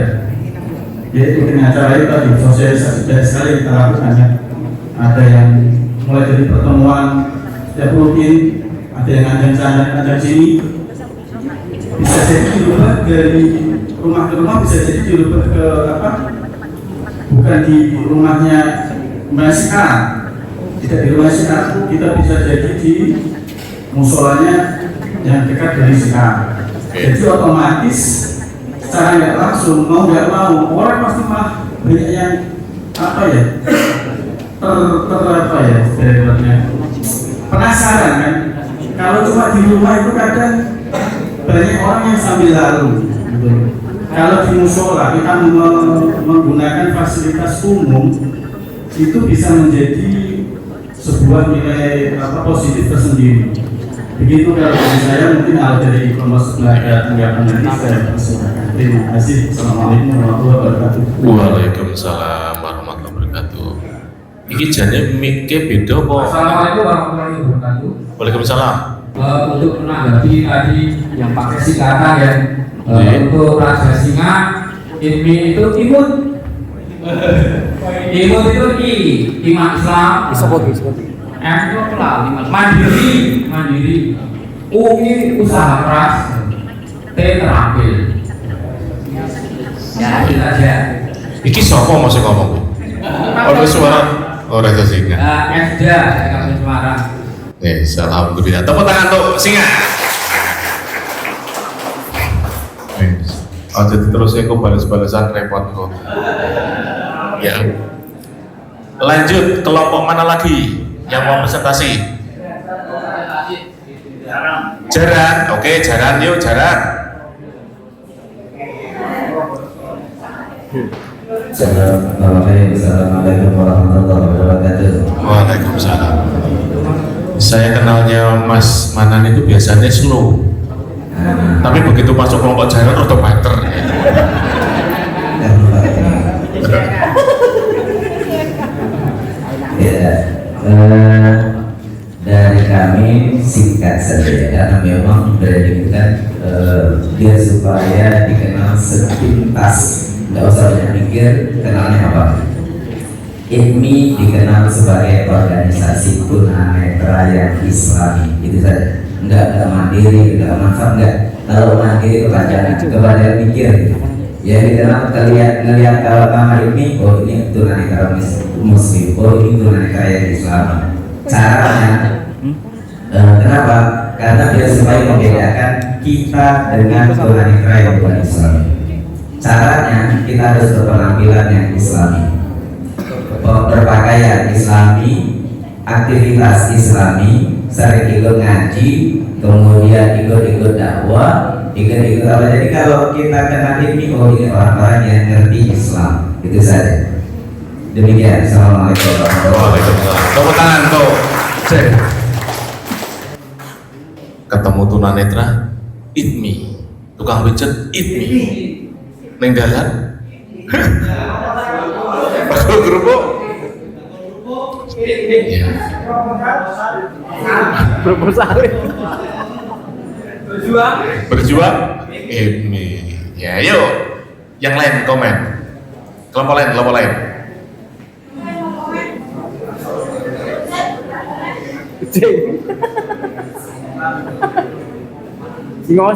Yaitu dengan cara itu tadi sosialisasi dari sekali kita lakukan ya. Ada yang mulai dari pertemuan setiap rutin, ada yang ngajak sini, bisa jadi dirubah dari rumah ke rumah, bisa jadi dirubah ke bukan di rumahnya Masika, tidak di rumah Sika, kita bisa jadi di musolanya yang dekat dari Sika. Jadi otomatis secara nggak langsung mau nggak mau orang pasti malah banyak yang penasaran kan. Kalau cuma di rumah itu kadang banyak orang yang sambil lalu gitu. Kalau di musola kita menggunakan fasilitas umum itu bisa menjadi sebuah nilai positif tersendiri. Begitu kalau dari saya, mungkin dari kelompok sebelah tanggapan nanti saya persilakan. Terima kasih. Assalamualaikum warahmatullahi wabarakatuh. Waalaikumsalam warahmatullahi wabarakatuh. Iki jane mike beda apa? Assalamualaikum warahmatullahi wabarakatuh. Waalaikumsalam. Untuk menanggapi tadi yang pakai singkatan ya, untuk Raja Singa, ITMI itu imun. Imun itu iman Islam. M itu apa? Mandiri. U ini usaha keras. T terampil. Ya, itu aja. Iki sapa mesti ngomong? Ono suara Raja Singa. Esda Kabupaten Semarang. Alhamdulillah. Tepuk tangan untuk Singa. Jadi terus aku balas-balasan repot kok. Ya. Lanjut kelompok mana lagi yang mau presentasi? Jaran. Oke, jaran yuk, jaran. Assalamualaikum warahmatullahi wabarakatuh. Waalaikumsalam. Saya kenalnya Mas Manan itu biasanya slow. Tapi begitu masuk kelompok jaran otomatis. Ya, dari kami singkat saja karena memang berdasarkan biar supaya dikenal sepintas nggak usah banyak mikir kenalnya apa. IMI dikenal sebagai organisasi tunanetra yang Islami, itu saja. Enggak mandiri, enggak manfaat, enggak. Kalau mandiri kepanjangan, kebanyakan mikir gitu. Ya dikenal ngelihat kalau nama ini, oh ini tunanetra Muslim, oh ini tunanetra yang Islami. Caranya, kenapa? Karena dia supaya membedakan kita dengan tunanetra yang bukan Islami. Caranya kita harus berpenampilan yang Islami, berpakaian Islami, aktivitas Islami, sering ikut ngaji, kemudian ikut dakwah, ikut apa. Jadi kalau kita kenal ini, oh ini orang-orang yang ngerti Islam, itu saja. Demikian. Assalamualaikum warahmatullahi wabarakatuh. Tepuk tangan tuh. Cek. Ketemu tunanetra, ITMI. Tukang becet, ITMI. Neng dalan. Kerupuk. Ya. Berjuang. ITMI. Ya, yuk. Yang lain komen. Kelompok lain.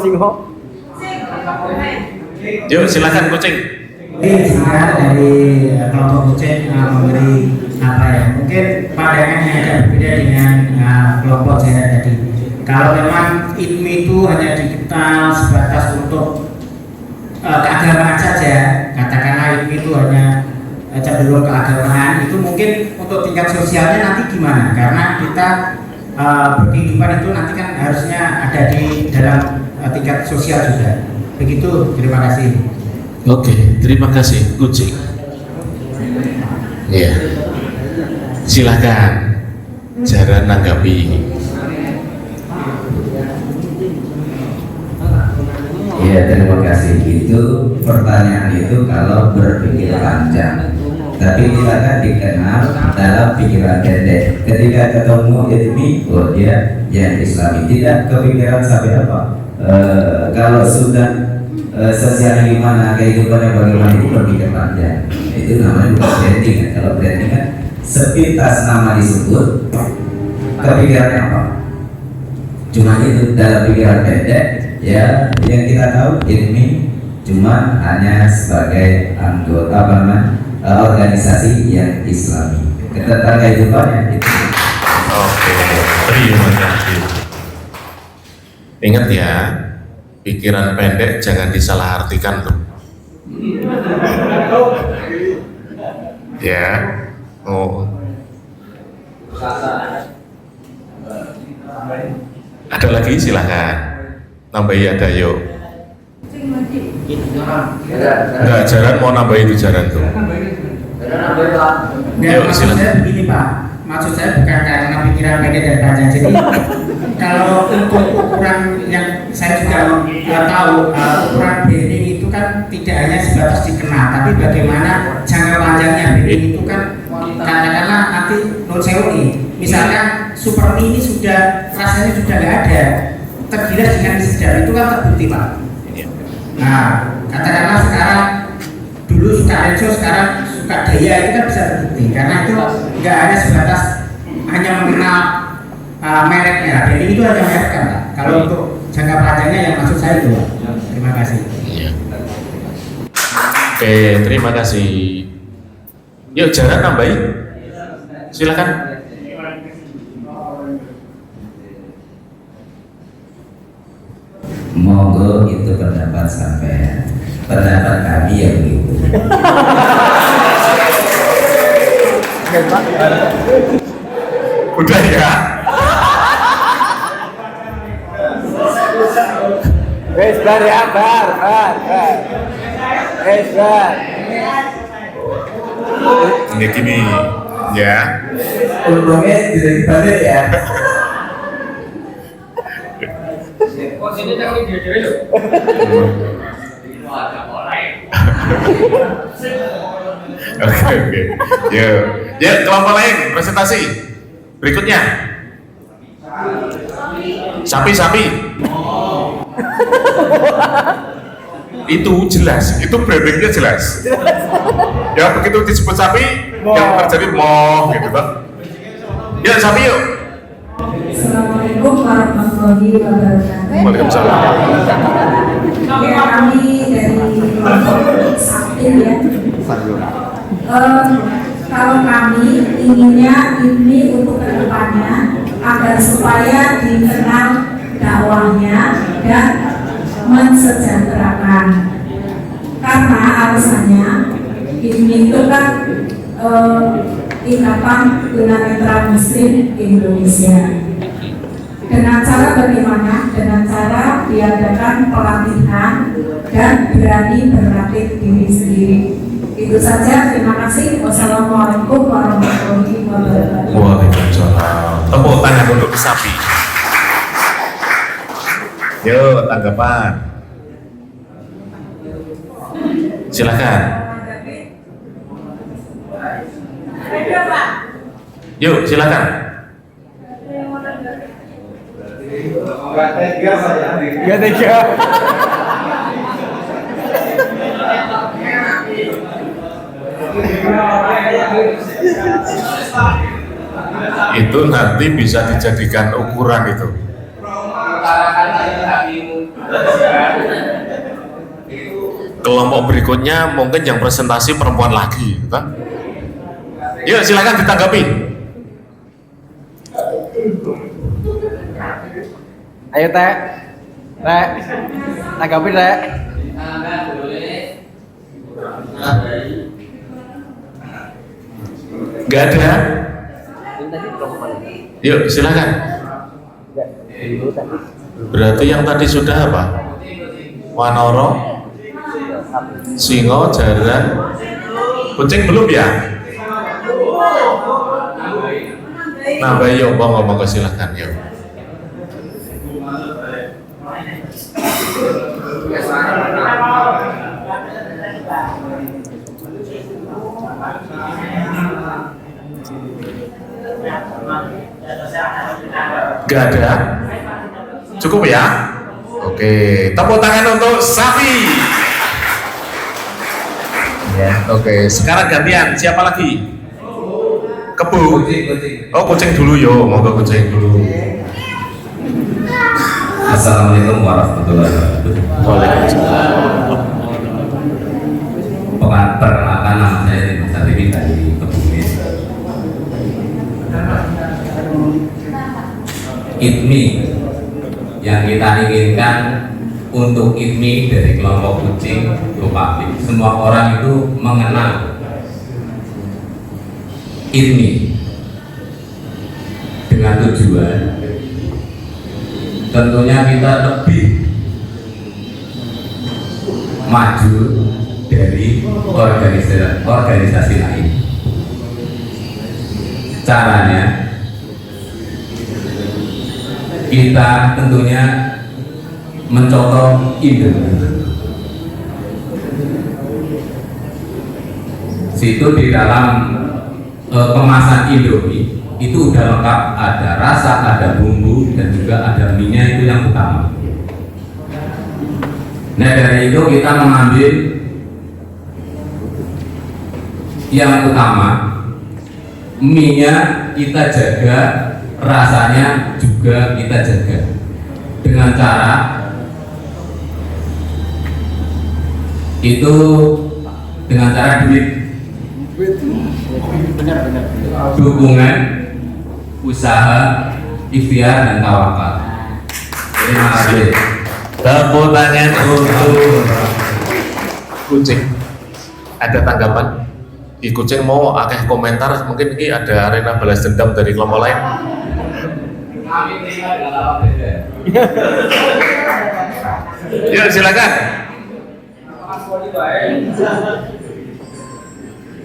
Singo. Yuk silakan kucing. Ini sebenarnya dari kelompok kucing memberi apa ya? Mungkin pandangannya agak berbeda dengan kelompok saya tadi. Kalau memang ITMI itu hanya dikenal sebatas untuk keagamaan saja, katakanlah ITMI itu hanya cenderung keagamaan, itu mungkin untuk tingkat sosialnya nanti gimana? Karena kita berkehidupan itu nanti kan harusnya ada di dalam tingkat sosial juga. Begitu, terima kasih. Oke, terima kasih kucing. Iya. Silakan Jaran nanggapi. Iya, terima kasih. Itu pertanyaan itu kalau berpikir panjang, tapi kita kan dikenal dalam pikiran pendek. Ketika ketemu ini, oh dia yang Islami, tidak kepikiran sampai apa. Kalau sudah sosial gimana, kehidupannya bagaimana, itu berpikir panjang. Itu namanya bukan branding. Kalau branding kan sepintas nama disebut, kepikirannya apa? Cuma itu dalam pikiran pendek. Ya, yang kita tahu ini cuma hanya sebagai anggota organisasi yang Islami. Tentang kehidupannya itu. Oke, terima kasih. Ingat ya, pikiran pendek jangan disalahartikan loh. Ya, oh. Ada lagi silahkan. Nambahi ada yuk. Enggak, Jaran mau nambahi itu Jaran tuh. Yuk, maksud saya begini Pak, maksud saya bukan karena pikiran pendek dan panjang. Jadi kalau untuk ukuran yang saya juga nggak tahu, ukuran branding itu kan tidak hanya sebatas dikenal, tapi bagaimana jangka panjangnya. Branding itu kan katakanlah nanti non sewu nih, misalkan Super Mie ini sudah rasanya sudah nggak ada, tergilas dengan sejarah itu kan terbukti Pak. Nah, katakanlah sekarang dulu suka Enso, sekarang suka Daya, itu kan bisa terbukti karena itu nggak hanya sebatas hanya mengenal mereknya. Jadi itu hanya merek kan Pak. Kalau untuk jangka panjangnya yang maksud saya itu Pak. Terima kasih. Oke, terima kasih. Yuk Jaran nambahi. Silakan. Monggo itu pendapat sampai pendapat kami yang begitu. Udah ya. Wes bar ya, bar. Wes bar. Ini gini ya. Untungnya tidak dibalik ya. Oke. Ya, kelompok lain presentasi berikutnya. Sapi. Itu jelas, itu brandingnya jelas. Ya begitu disebut sapi, yang terjadi moh gitu kan. Ya sapi yuk. Assalamualaikum warahmatullahi wabarakatuh. Waalaikumsalam. Ya, kami dari Sakti ya. Kalau kami inginnya ini untuk kedepannya agar supaya dikenal dakwahnya dan mensejahterakan. Karena alasannya ini itu kan Ikatan Tunanetra Muslim Indonesia. Dengan cara bagaimana? Dengan cara diadakan pelatihan dan berani berlatih diri sendiri. Itu saja, terima kasih. Wassalamualaikum warahmatullahi wabarakatuh. Waalaikumsalam. Tepuk tangan untuk sapi. Yuk tanggapan. Silakan. Yuk silakan. Gak tega. Itu nanti bisa dijadikan ukuran itu. Kelompok berikutnya mungkin yang presentasi perempuan lagi, kan? Yuk silakan ditanggapi. Ayo teh, tanggapi teh. Gak ada. Yuk silakan. Berarti yang tadi sudah apa? Wanoro, singo, jaran, kucing belum ya? Nah, yuk ngomong silakan yuk. Gak ada? Cukup ya? Oke, tepuk tangan untuk sapi. Ya, oke. Sekarang gantian, siapa lagi? Kebu. Oh, kucing dulu yo, monggo kucing dulu. Assalamualaikum warahmatullahi wabarakatuh. Waalaikumsalam. Perkenalkan nama saya Dimas Satiri dari Kebumen. ITMI yang kita inginkan untuk ITMI dari kelompok kucing Republik, semua orang itu mengenal ITMI dengan tujuan tentunya kita lebih maju dari organisasi lain. Caranya kita tentunya mencontoh Indomie. Situ di dalam kemasan Indomie itu udah lengkap, ada rasa, ada bumbu, dan juga ada minyak, itu yang utama. Nah dari itu kita mengambil yang utama, minyak kita jaga, rasanya juga kita jaga dengan cara itu, dengan cara duit, dukungan, usaha, ikhtiar, dan tawakal. Terima kasih. Tepuk tangan untuk kucing. Ada tanggapan? Di kucing mau akeh komentar, mungkin ini ada arena balas dendam dari kelompok lain. Ya silakan.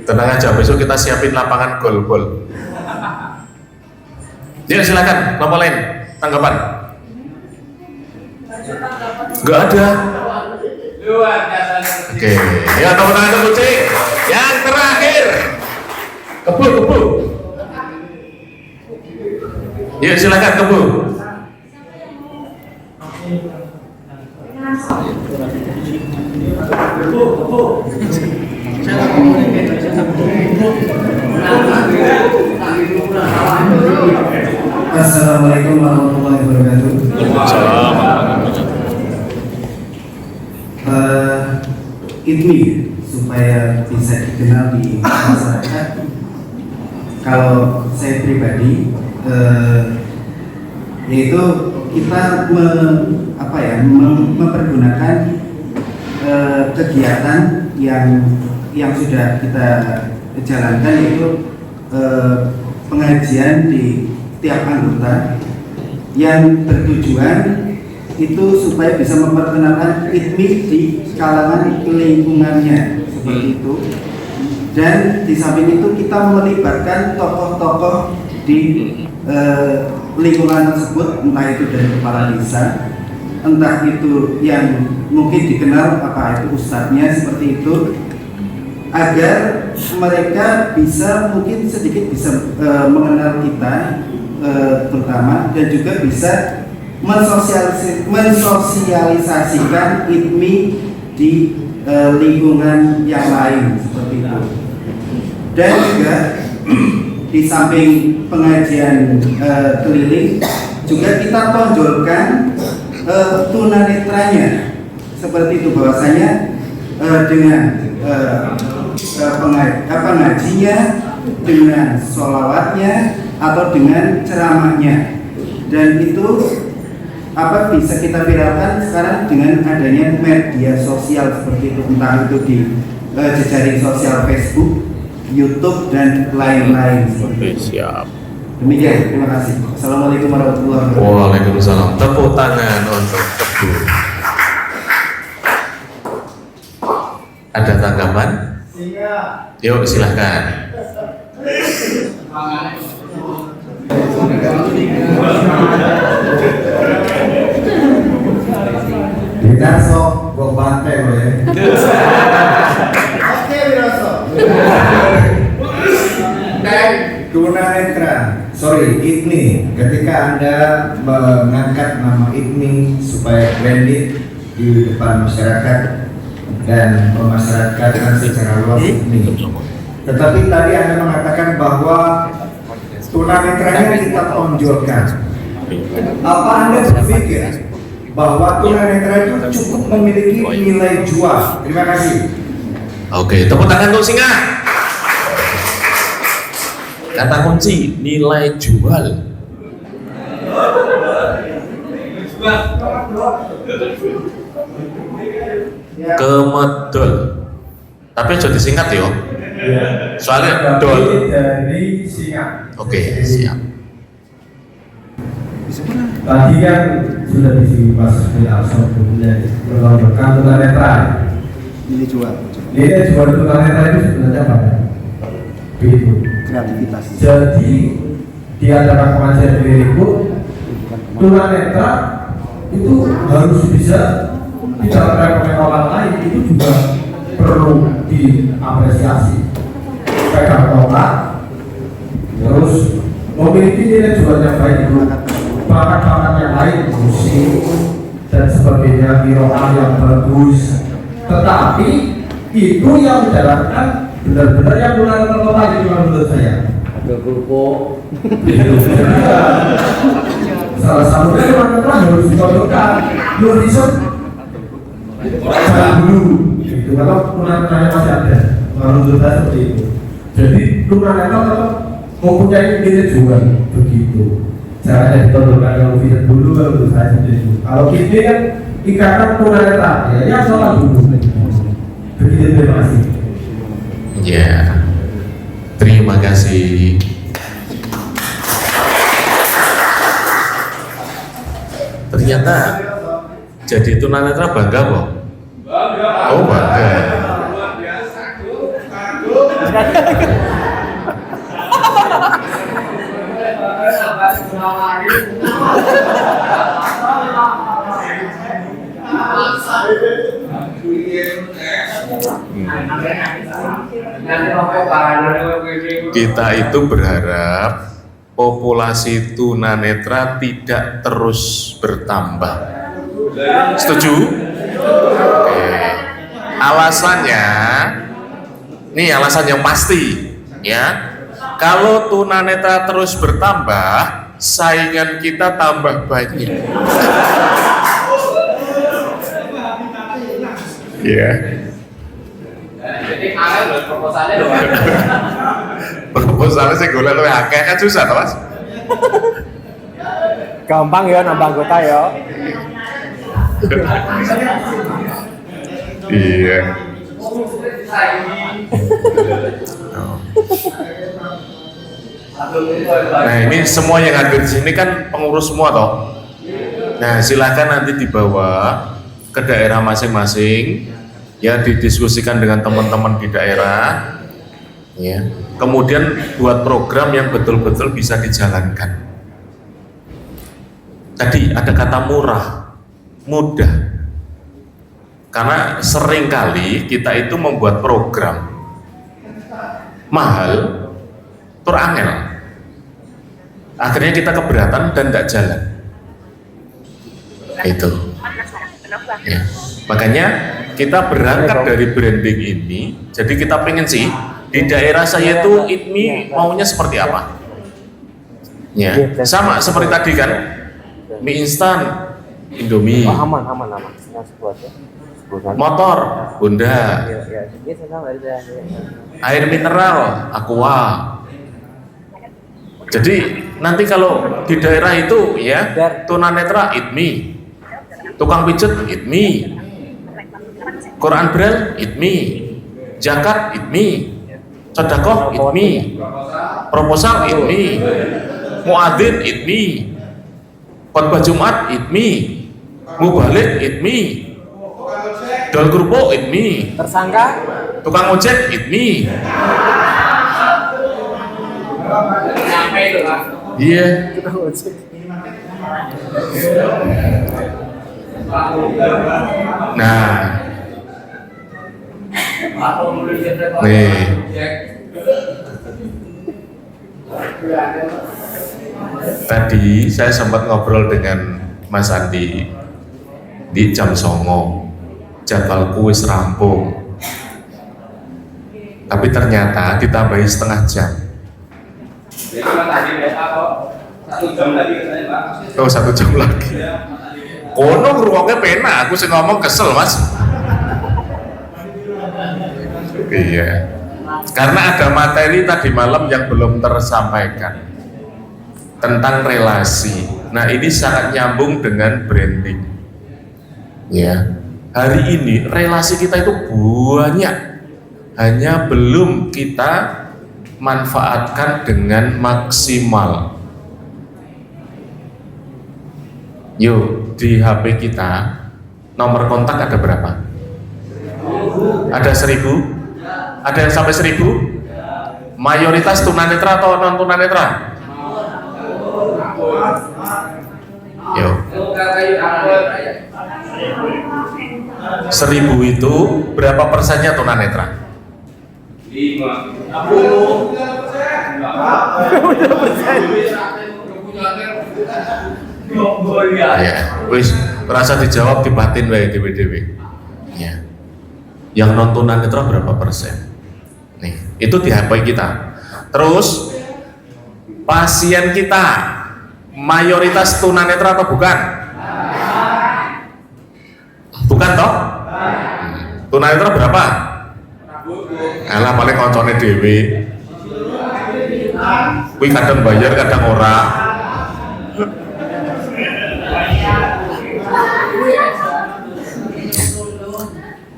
Tenang aja, besok kita siapin lapangan gol-gol. Ya silakan, kelompok lain tanggapan. Enggak ada. Oke, ya tepuk tangan untuk kucing. Yang terakhir, kebu. Ya silakan kebu. Assalamualaikum warahmatullahi wabarakatuh. Ini supaya bisa dikenal di masyarakat. Kalau saya pribadi, yaitu kita mempergunakan kegiatan yang sudah kita jalankan, yaitu pengajian di tiap anggota yang bertujuan itu supaya bisa memperkenalkan ITMI di kalangan lingkungannya seperti itu. Dan di samping itu kita melibatkan tokoh-tokoh di lingkungan tersebut, entah itu dari kepala desa, entah itu yang mungkin dikenal apa itu ustadznya seperti itu, agar mereka bisa mungkin sedikit bisa mengenal kita terutama, dan juga bisa mensosialisasikan ITMI di lingkungan yang lain seperti itu. Dan juga di samping pengajian keliling, juga kita tonjolkan tunanetranya seperti itu, bahwasanya dengan ngajinya, dengan sholawatnya, atau dengan ceramahnya. Dan itu bisa kita viralkan sekarang dengan adanya media sosial seperti itu, entah itu di jejaring sosial Facebook, YouTube, dan lain-lain. Siap. Demikian, terima kasih. Assalamualaikum warahmatullahi wabarakatuh. Waalaikumsalam. Tepuk tangan untuk Teguh. Ada tanggapan? Yuk silahkan. Widarso, gua bantai boleh. Oke Widarso. Tunanetra, ITMI. Ketika Anda mengangkat nama ITMI supaya branded di depan masyarakat dan memasyarakatkan secara luas ITMI. Tetapi tadi Anda mengatakan bahwa tunanetranya kita tonjolkan. Apa Anda berpikir bahwa tunanetra itu cukup memiliki nilai jual? Terima kasih. Oke, tepuk tangan untuk Singa. Kata kunci nilai jual. Kemedol. Tapi aja disingkat yo. Soalnya dol dari Singa. Oke, siap. Tadi kan sudah disinggung Mas Wilson, kemudian berkembang tunanetra. Nilai jual. Nilai jual tunanetra itu sebenarnya apa? Begitu. Kreativitas. Jadi di antara pengajian keliling tunanetra itu harus bisa tidak oleh orang lain, itu juga perlu diapresiasi. Pegang tongkat, terus memiliki nilai jual yang baik itu, bakat-bakat yang lain, musik dan sebagainya, kiroah yang bagus. Tetapi itu yang menjalankan benar-benar yang mulai terlepas itu menurut saya. Salah satunya tunanetra harus dicontohkan. Nurison dulu, itu kalau tunanetranya masih ada, menurut saya seperti itu. Jadi tunanetra tetap mempunyai nilai jual begitu. Caranya ditonjolkan kalau video dulu, menurut saya seperti itu. Kalau ini kan ikatan tunanetra, ya salah dulu. Begitu, terima kasih. Ya, terima kasih. Ternyata jadi tunanetra bangga kok. Oh bangga. Kita itu berharap populasi tunanetra tidak terus bertambah. Setuju? Oke. Alasannya, nih alasan yang pasti, ya. Kalau tunanetra terus bertambah, saingan kita tambah banyak. Iya. Jadi angel loh proposalnya loh. Proposalnya sih golek luwih akeh kan susah toh, Mas? Gampang ya nambah anggota ya. Iya. Nah ini semua yang hadir di sini kan pengurus semua toh. Nah silakan nanti dibawa ke daerah masing-masing, ya didiskusikan dengan teman-teman di daerah, ya. Kemudian buat program yang betul-betul bisa dijalankan. Tadi ada kata murah, mudah. Karena seringkali kita itu membuat program mahal, angel. Akhirnya kita keberatan dan tidak jalan. Itu. Ya. Makanya kita berangkat dari branding ini. Jadi kita pengen sih di daerah saya itu ITMI maunya seperti apa? Ya, sama seperti tadi kan. Mie instan, Indomie. Aman. Motor, Honda. Air mineral, Aqua. Jadi nanti kalau di daerah itu ya tunanetra ITMI, tukang pijet ITMI, Quran Braille ITMI, zakat ITMI, sedekah ITMI, proposal ITMI, muadzin ITMI, khotbah Jumat ITMI, mubalik ITMI, dol kerupuk ITMI, tersangka tukang ojek ITMI. Iya. Nah, nih. Tadi saya sempat ngobrol dengan Mas Andi di jam 09.00, jadwalku wis rampung. Tapi ternyata ditambahi setengah jam. Jadi tadi kok 1 jam lagi katanya Pak. Oh 1 jam lagi. Kono ruangnya pena, aku sih ngomong kesel Mas. Iya. Karena ada materi tadi malam yang belum tersampaikan tentang relasi. Nah ini sangat nyambung dengan branding. Ya. Hari ini relasi kita itu banyak, hanya belum kita manfaatkan dengan maksimal. Yuk, di HP kita nomor kontak ada berapa? Ada 1000? Ada yang sampai 1000? Mayoritas tunanetra atau non tunanetra? Yuk. 1000 itu berapa persennya tunanetra? 50%. Ya, wis rasa dijawab di batin wae dewe-dewe. Ya. Yang non tunanetra berapa persen? Nih, itu di HP kita. Terus pasien kita mayoritas tunanetra atau bukan? Bukan toh? Tunanetra berapa? Alah paling koncone dhewe. Kuwi kadang bayar kadang ora.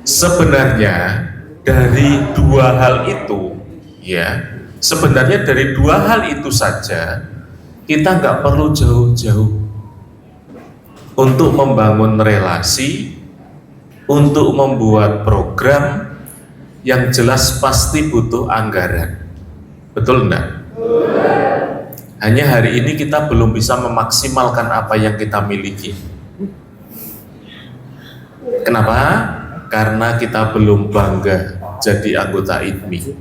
Sebenarnya dari dua hal itu, ya, sebenarnya dari dua hal itu saja kita nggak perlu jauh-jauh untuk membangun relasi, untuk membuat program yang jelas pasti butuh anggaran. Betul enggak? Hanya hari ini kita belum bisa memaksimalkan apa yang kita miliki. Kenapa? Karena kita belum bangga jadi anggota ITMI.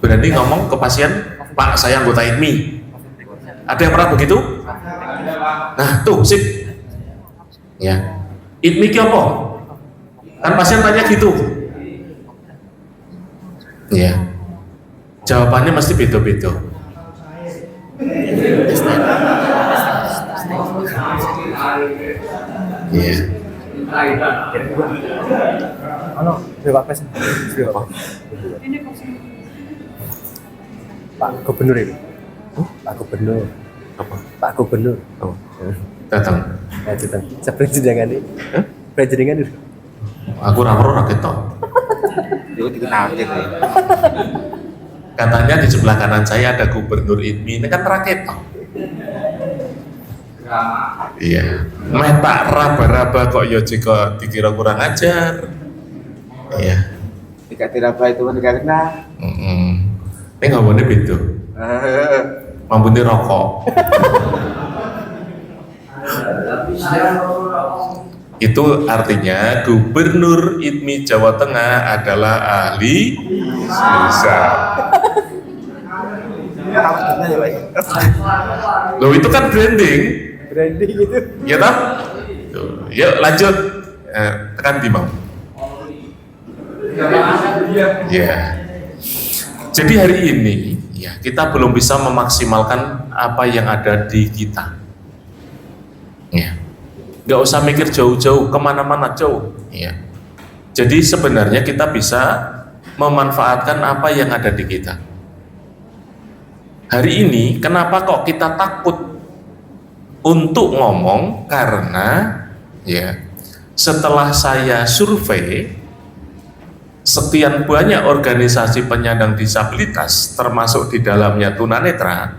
Berani ngomong ke pasien, Pak saya anggota ITMI. Ada yang pernah begitu? Nah tuh sip. Ya. Itmi ki apa? Kan pasien tanya gitu. Ya. Jawabannya mesti beda-beda. Iya. Halo, Pak Pres. Pak Gubernur ini. Pak Gubernur. Apa? Pak Gubernur. Oh. Datang. Ya, datang. Seperti jangan ini. Presiden itu. Aku rapor rakyat toh. Katanya di sebelah kanan saya ada Gubernur ITMI, ini kan rakyat toh. Iya. Metak raba-raba kok ya jika dikira kurang ajar. Iya. Tidak diraba itu kan tidak kena. Ini nggak boleh beda. Mampunya rokok. Itu artinya Gubernur ITMI Jawa Tengah adalah ahli bisa. Loh itu kan branding. Branding itu. Ya toh? Yuk lanjut. Tekan di mau. Ya. Jadi hari ini ya kita belum bisa memaksimalkan apa yang ada di kita. Ya. Gak usah mikir jauh-jauh, kemana-mana jauh. Ya. Jadi sebenarnya kita bisa memanfaatkan apa yang ada di kita. Hari ini kenapa kok kita takut untuk ngomong? Karena ya setelah saya survei sekian banyak organisasi penyandang disabilitas termasuk di dalamnya tunanetra,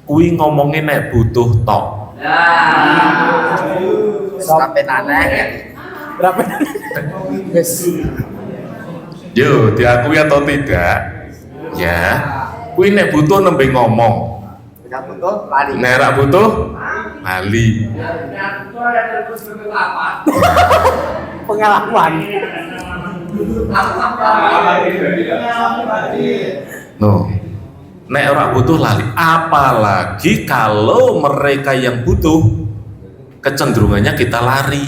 kui ngomongin nek butuh tok. Sampai nanah. Berapa? Yo, diakui atau tidak? Ya, kui nek butuh nembe ngomong. Nek butuh lari. Nek ra butuh lali. Pengalaman. No. Nek ora butuh lali. Apalagi kalau mereka yang butuh kecenderungannya kita lari,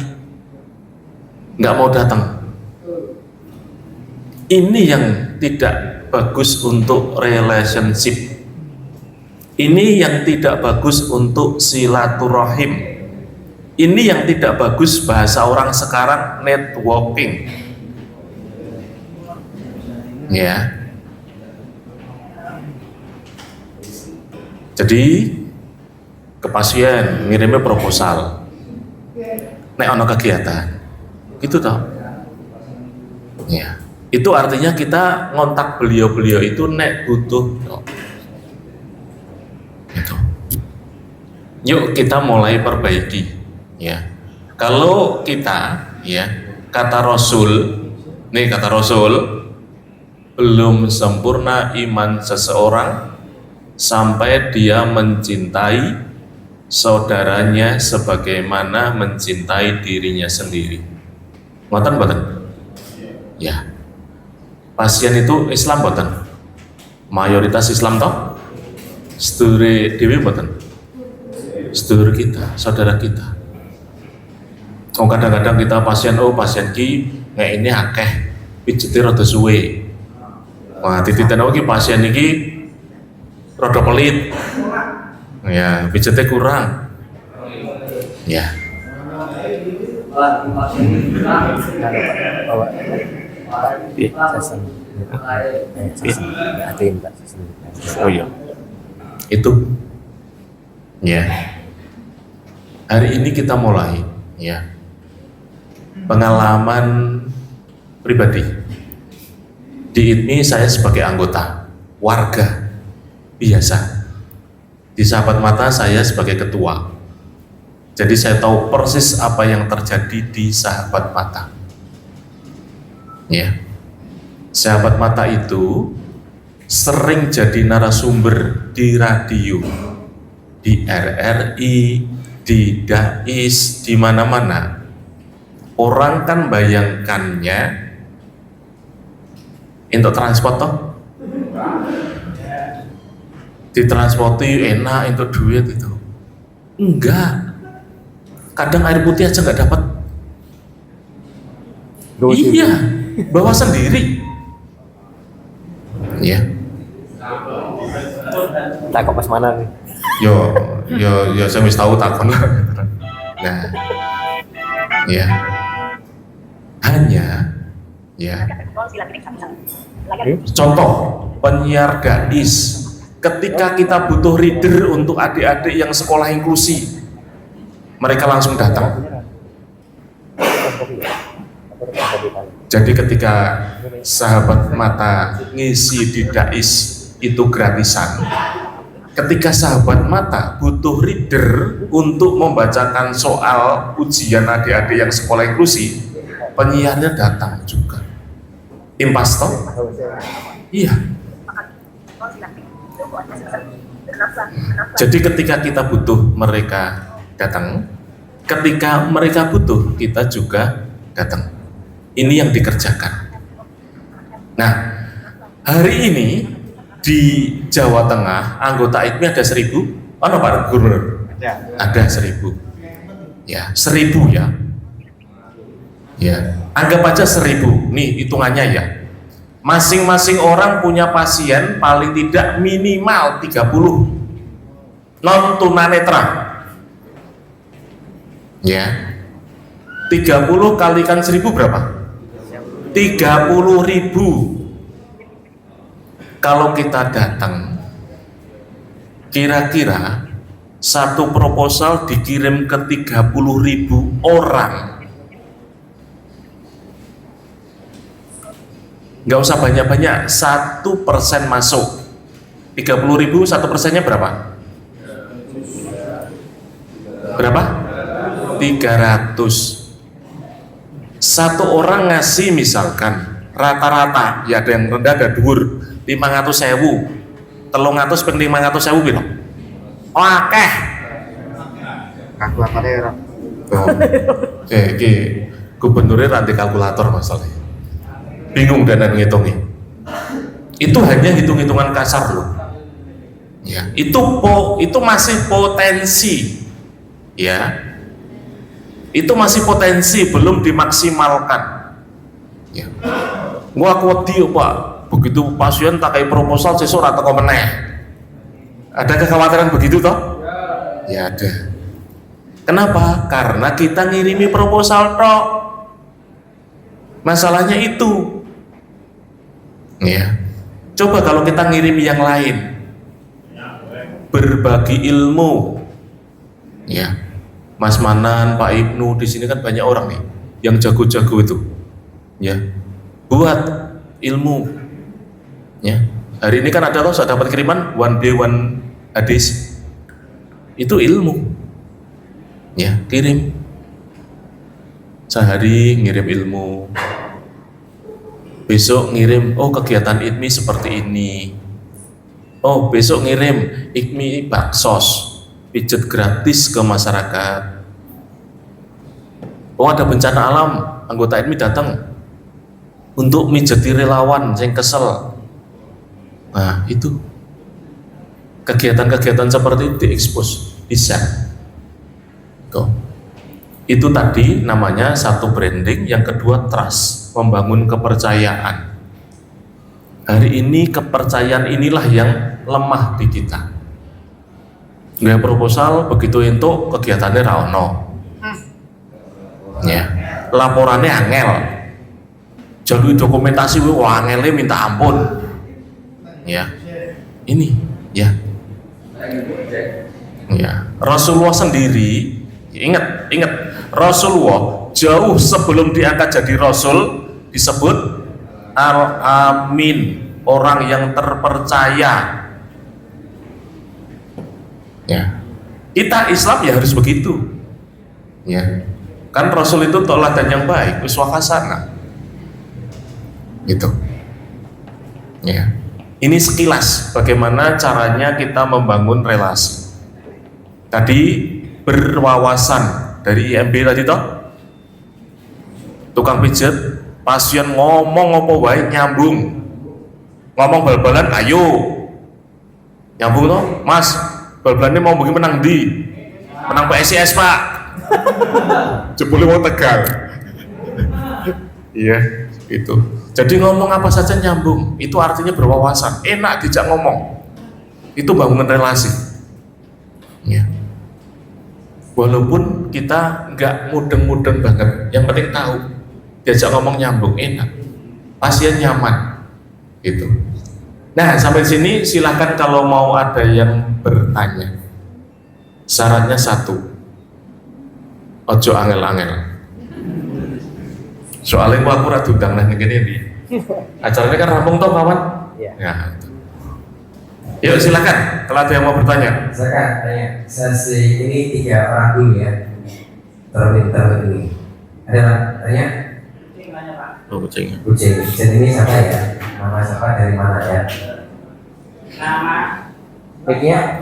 nggak mau datang. Ini yang tidak bagus untuk relationship. Ini yang tidak bagus untuk silaturahim. Ini yang tidak bagus bahasa orang sekarang networking. Ya. Jadi ke pasien ngirimnya proposal. Nek ono kegiatan. Gitu toh. Ya. Itu artinya kita ngontak beliau-beliau itu nek butuh toh. Gitu. Yuk kita mulai perbaiki ya. Kalau kita ya kata Rasul, nih kata Rasul, belum sempurna iman seseorang sampai dia mencintai saudaranya sebagaimana mencintai dirinya sendiri. Ngoten mboten? Ya. Pasien itu Islam mboten? Mayoritas Islam toh? Sedulur dhewe mboten? Sedulur kita, saudara kita. Oh kadang-kadang kita pasien ki nggak ini akeh pijete rada suwe. Wah tititen ki pasien iki rada pelit. Ya, pijete kurang. Ya. Oh iya. Itu. Ya. Hari ini kita mulai ya. Pengalaman pribadi. Di ITMI saya sebagai anggota, warga biasa. Di Sahabat Mata saya sebagai ketua. Jadi saya tahu persis apa yang terjadi di Sahabat Mata. Ya. Sahabat Mata itu sering jadi narasumber di radio, di RRI, di DAIS, di mana-mana. Orang kan bayangkannya untuk transport toh? Ditransporti enak untuk duit itu. Enggak. Kadang air putih aja nggak dapat. Iya, bawa sendiri. Iya. Tak kok pas mana nih? Yo, saya wis tahu takon lah. Nah, ya, hanya, ya. Contoh penyiar gadis, ketika kita butuh reader untuk adik-adik yang sekolah inklusi, mereka langsung datang. Jadi ketika sahabat mata ngisi di Dais itu gratisan. Ketika sahabat mata butuh reader untuk membacakan soal ujian adik-adik yang sekolah inklusi, penyiarnya datang juga. Impas toh? Iya. Jadi ketika kita butuh, mereka datang. Ketika mereka butuh, kita juga datang. Ini yang dikerjakan. Nah, hari ini di Jawa Tengah anggota IKMI ada 1.000. Oh no, Pak Gubernur? Ada 1.000. Ya, 1.000 ya. Ya, anggap aja 1.000. Nih hitungannya ya. Masing-masing orang punya pasien paling tidak minimal 30 non tunanetra. Ya. 30 kalikan 1.000 berapa? 30.000. Kalau kita datang, kira-kira satu proposal dikirim ke 30.000 orang. Nggak usah banyak-banyak, 1% masuk. 30.000, 1%-nya berapa? Berapa? 300. Satu orang ngasih misalkan rata-rata, ya ada yang rendah ada dhuwur 500.000, 300 ping 500.000 piro? Akeh. Kalkulator ya. Oke, gubernurnya ranti kalkulator masalahnya. Bingung dan ngitungnya. Itu hanya hitung-hitungan kasar loh. Ya, itu masih potensi. Ya. Itu masih potensi, belum dimaksimalkan. Ya. Gua wedi Pak, begitu pasien tak kayak proposal sesuk ora teko meneh. Ada kekhawatiran begitu toh? Ya ada. Kenapa? Karena kita ngirimi proposal tok. Masalahnya itu. Ya. Coba kalau kita ngirimi yang lain. Berbagi ilmu. Ya. Mas Manan, Pak Ibnu, di sini kan banyak orang nih yang jago-jago itu, ya, buat ilmu, ya. Hari ini kan ada loh, saya dapat kiriman one day one hadis, itu ilmu, ya, kirim. Sehari ngirim ilmu, besok ngirim, oh kegiatan IKMI seperti ini, oh besok ngirim IKMI baksos, pijet gratis ke masyarakat. Oh ada bencana alam, anggota IKMI datang untuk mijeti relawan yang kesel. Nah itu kegiatan-kegiatan seperti itu diekspos, bisa. Itu tadi namanya satu branding, yang kedua trust, membangun kepercayaan. Hari ini kepercayaan inilah yang lemah di kita. Nggak proposal begitu untuk kegiatannya raono, ya, laporannya angel, jalur dokumentasi angelnya minta ampun, ya, ini, ya, Rasulullah sendiri, ingat, Rasulullah jauh sebelum diangkat jadi Rasul disebut Al-Amin, orang yang terpercaya. Ya, kita Islam ya harus begitu, ya, kan Rasul itu teladan yang baik, uswah hasanah, gitu, ya. Ini sekilas bagaimana caranya kita membangun relasi. Tadi berwawasan dari IMB tadi toh, tukang pijet, pasien ngomong apa wae nyambung, ngomong bal-balan, ayo nyambung toh, Mas. Bal-balannya mau bagi menang di menang PSIS Pak. Jebule mau Tegal. Iya, itu. Jadi ngomong apa saja nyambung, itu artinya berwawasan, enak dijak ngomong. Itu bangun relasi. Ya. Walaupun kita nggak mudeng-mudeng banget, yang penting tahu, diajak ngomong nyambung, enak, pasien nyaman, gitu. Nah, sampai sini silakan kalau mau ada yang bertanya. Syaratnya satu, ojo angel-angel. Soalnya aku rada udang lah ngene iki. Acaranya kan rampung toh kawan? Iya. Ya. Yuk silakan kalau ada yang mau bertanya. Silakan tanya. Sesi ini 3 orang dulu ya. Terlebih ini. Ada Pak? Tanya? Oh, kucing. Kucing. Kucing ini siapa ya? Nama siapa dari mana ya? Nama Mic-nya?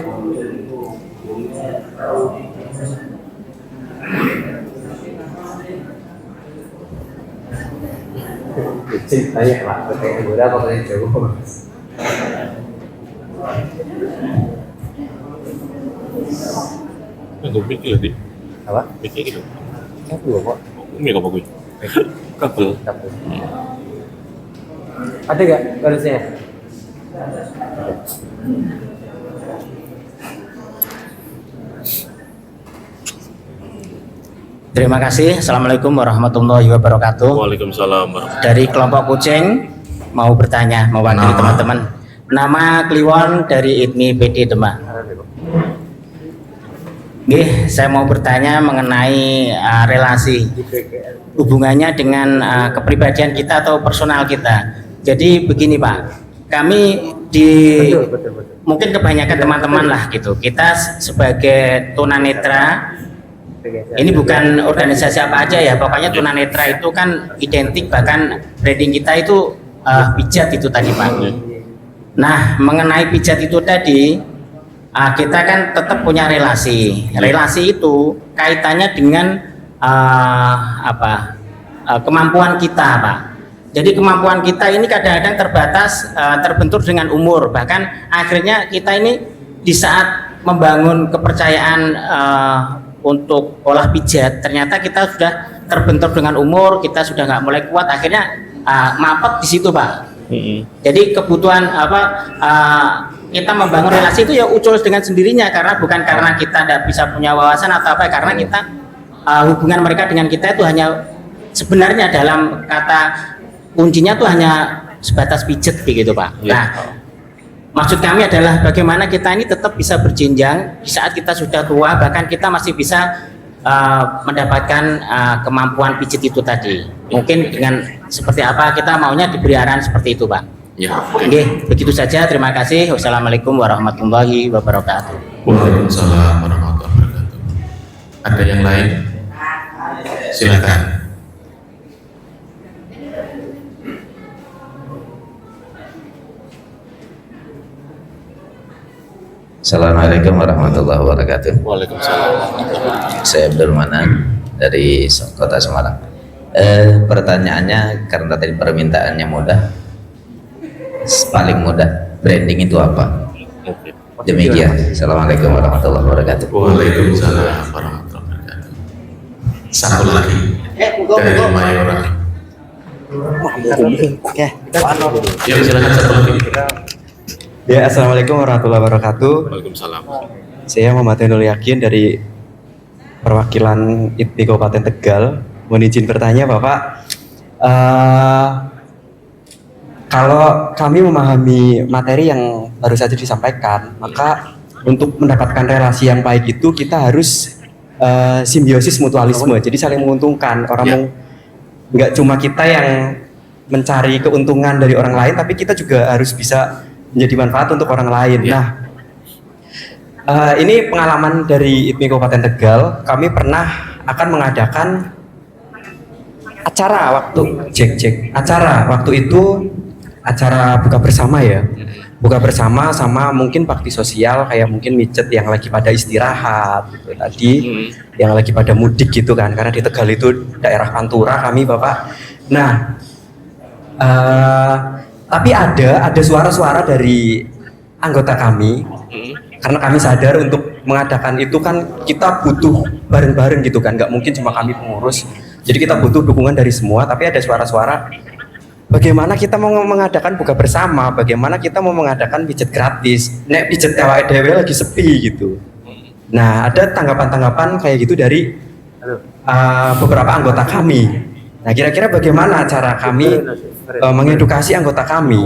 Kucing tanya Pak, pakai muda apa pakai Jawa? Gue pikir tadi. Apa? Pikir gitu. Satu kok. Ini apa gue? Kabel. Ada gak harusnya? Terima kasih. Assalamualaikum warahmatullahi wabarakatuh. Waalaikumsalam. Dari kelompok kucing mau bertanya, mewakili teman-teman. Nama Kliwon dari ITMI PD Demak. Nggih, saya mau bertanya mengenai relasi hubungannya dengan kepribadian kita atau personal kita. Jadi begini Pak, kami mungkin kebanyakan teman-teman lah gitu. Kita sebagai tunanetra, ini bukan organisasi apa aja ya, pokoknya tunanetra itu kan identik, bahkan branding kita itu pijat itu tadi Pak. Nah, mengenai pijat itu tadi, kita kan tetap punya relasi. Relasi itu kaitannya dengan kemampuan kita Pak. Jadi kemampuan kita ini kadang-kadang terbatas, terbentur dengan umur. Bahkan akhirnya kita ini di saat membangun kepercayaan untuk olah pijat, ternyata kita sudah terbentur dengan umur, kita sudah nggak mulai kuat, akhirnya mapet di situ Pak. Jadi kebutuhan kita membangun relasi itu ya ucul dengan sendirinya, karena bukan karena kita tidak bisa punya wawasan atau apa, karena kita hubungan mereka dengan kita itu hanya sebenarnya dalam kata kuncinya tuh hanya sebatas pijet begitu Pak. Nah, maksud kami adalah bagaimana kita ini tetap bisa berjenjang di saat kita sudah tua, bahkan kita masih bisa mendapatkan kemampuan pijit itu tadi. Mungkin dengan seperti apa kita maunya diberi arahan seperti itu Pak. Ya. Oke, begitu saja. Terima kasih. Wassalamualaikum warahmatullahi wabarakatuh. Waalaikumsalam warahmatullahi wabarakatuh. Ada yang lain? Silakan. Assalamualaikum warahmatullahi wabarakatuh. Waalaikumsalam. Saya Abdul Manan dari Kota Semarang. Pertanyaannya karena tadi permintaannya mudah, paling mudah branding itu apa? Demikian. Assalamualaikum warahmatullahi wabarakatuh. Waalaikumsalam warahmatullahi wabarakatuh. Satu lagi dari Mayoran. Ya silakan satu lagi. Ya, assalamualaikum warahmatullahi wabarakatuh. Waalaikumsalam. Saya Muhammad Ainul Yakin dari perwakilan ITMI Kabupaten Tegal. Mohon izin bertanya Bapak, kalau kami memahami materi yang baru saja disampaikan, maka untuk mendapatkan relasi yang baik itu kita harus simbiosis mutualisme, jadi saling menguntungkan. Nggak cuma kita yang mencari keuntungan dari orang lain, tapi kita juga harus bisa menjadi manfaat untuk orang lain. Nah, ini pengalaman dari ITMI Kabupaten Tegal. Kami pernah akan mengadakan acara waktu itu acara buka bersama ya, buka bersama sama mungkin bakti sosial, kayak mungkin micet yang lagi pada istirahat gitu tadi, yang lagi pada mudik gitu kan, karena di Tegal itu daerah Pantura kami Bapak. Nah, tapi ada suara-suara dari anggota kami, karena kami sadar untuk mengadakan itu kan kita butuh bareng-bareng gitu kan, nggak mungkin cuma kami pengurus, Jadi kita butuh dukungan dari semua, tapi ada suara-suara bagaimana kita mau mengadakan buka bersama, bagaimana kita mau mengadakan pijet gratis, nek pijet awake dhewe lagi sepi gitu. Nah, ada tanggapan-tanggapan kayak gitu dari beberapa anggota kami. Nah, kira-kira bagaimana cara kami mengedukasi anggota kami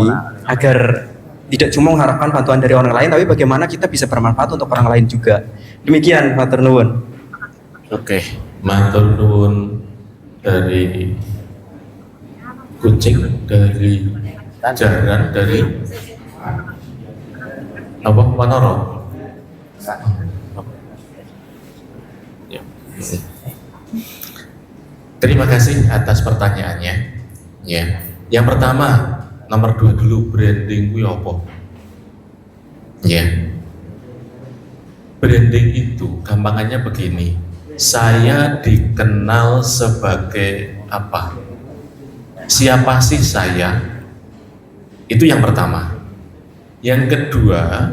agar tidak cuma mengharapkan bantuan dari orang lain, tapi bagaimana kita bisa bermanfaat untuk orang lain juga. Demikian, matur nuwun. Oke, matur nuwun dari kucing, dari jaran, dari apa Manoro. Ya. Terima kasih atas pertanyaannya. Ya, yang pertama, nomor 2 dulu, branding kuwi apa? Ya, branding itu gampangannya begini. Saya dikenal sebagai apa? Siapa sih saya? Itu yang pertama. Yang kedua,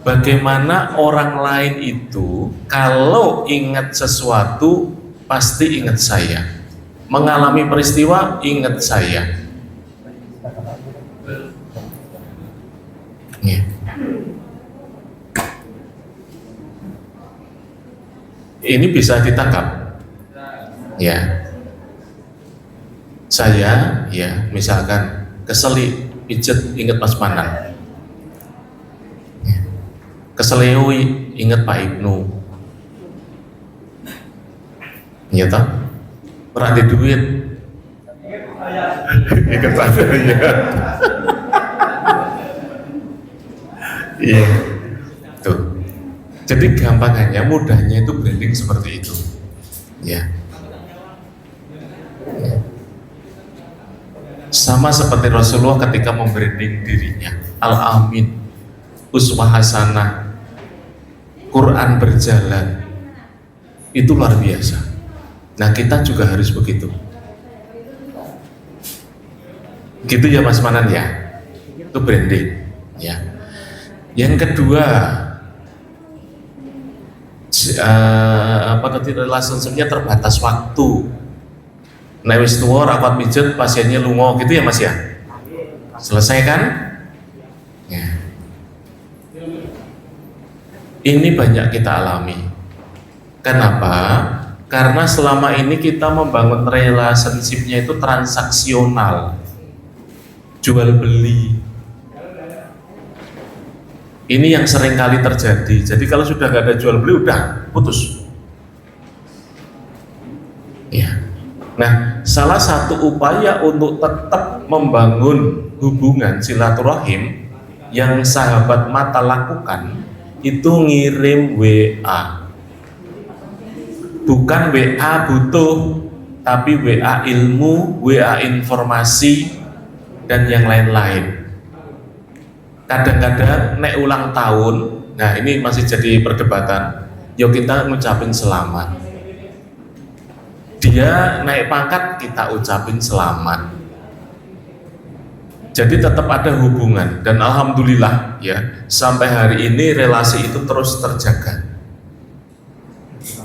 bagaimana orang lain itu kalau ingat sesuatu pasti ingat saya, mengalami peristiwa ingat saya. Ya. Ini bisa ditangkap. Ya. Saya ya misalkan keseli pijet ingat Mas Manan. Ya. Keselewi ingat Pak Ibnu. Iya toh? Pernah di duit ingat saya ya. Iya. Tuh. Jadi gampangannya, mudahnya itu branding seperti itu. Ya. Ya. Sama seperti Rasulullah ketika membranding dirinya, Al-Amin, Uswah Hasanah, Quran berjalan, itu luar biasa. Nah, kita juga harus begitu. Gitu ya Mas Manan ya. Itu branding ya. Yang kedua, apa tadi relationship-nya terbatas waktu. Nek wis tuwa rapat pijet pasiennya lunga gitu ya Mas ya. Selesai kan? Ya. Ini banyak kita alami. Kenapa? Karena selama ini kita membangun relationship-nya itu transaksional, jual beli. Ini yang sering kali terjadi. Jadi kalau sudah nggak ada jual beli, udah putus. Ya. Nah, salah satu upaya untuk tetap membangun hubungan silaturahim yang sahabat mata lakukan itu ngirim WA. Bukan WA butuh, tapi WA ilmu, WA informasi, dan yang lain-lain. Kadang-kadang nek ulang tahun, nah ini masih jadi perdebatan, yuk kita ngucapin selamat. Dia naik pangkat, kita ucapin selamat. Jadi tetap ada hubungan, dan alhamdulillah ya, sampai hari ini relasi itu terus terjaga.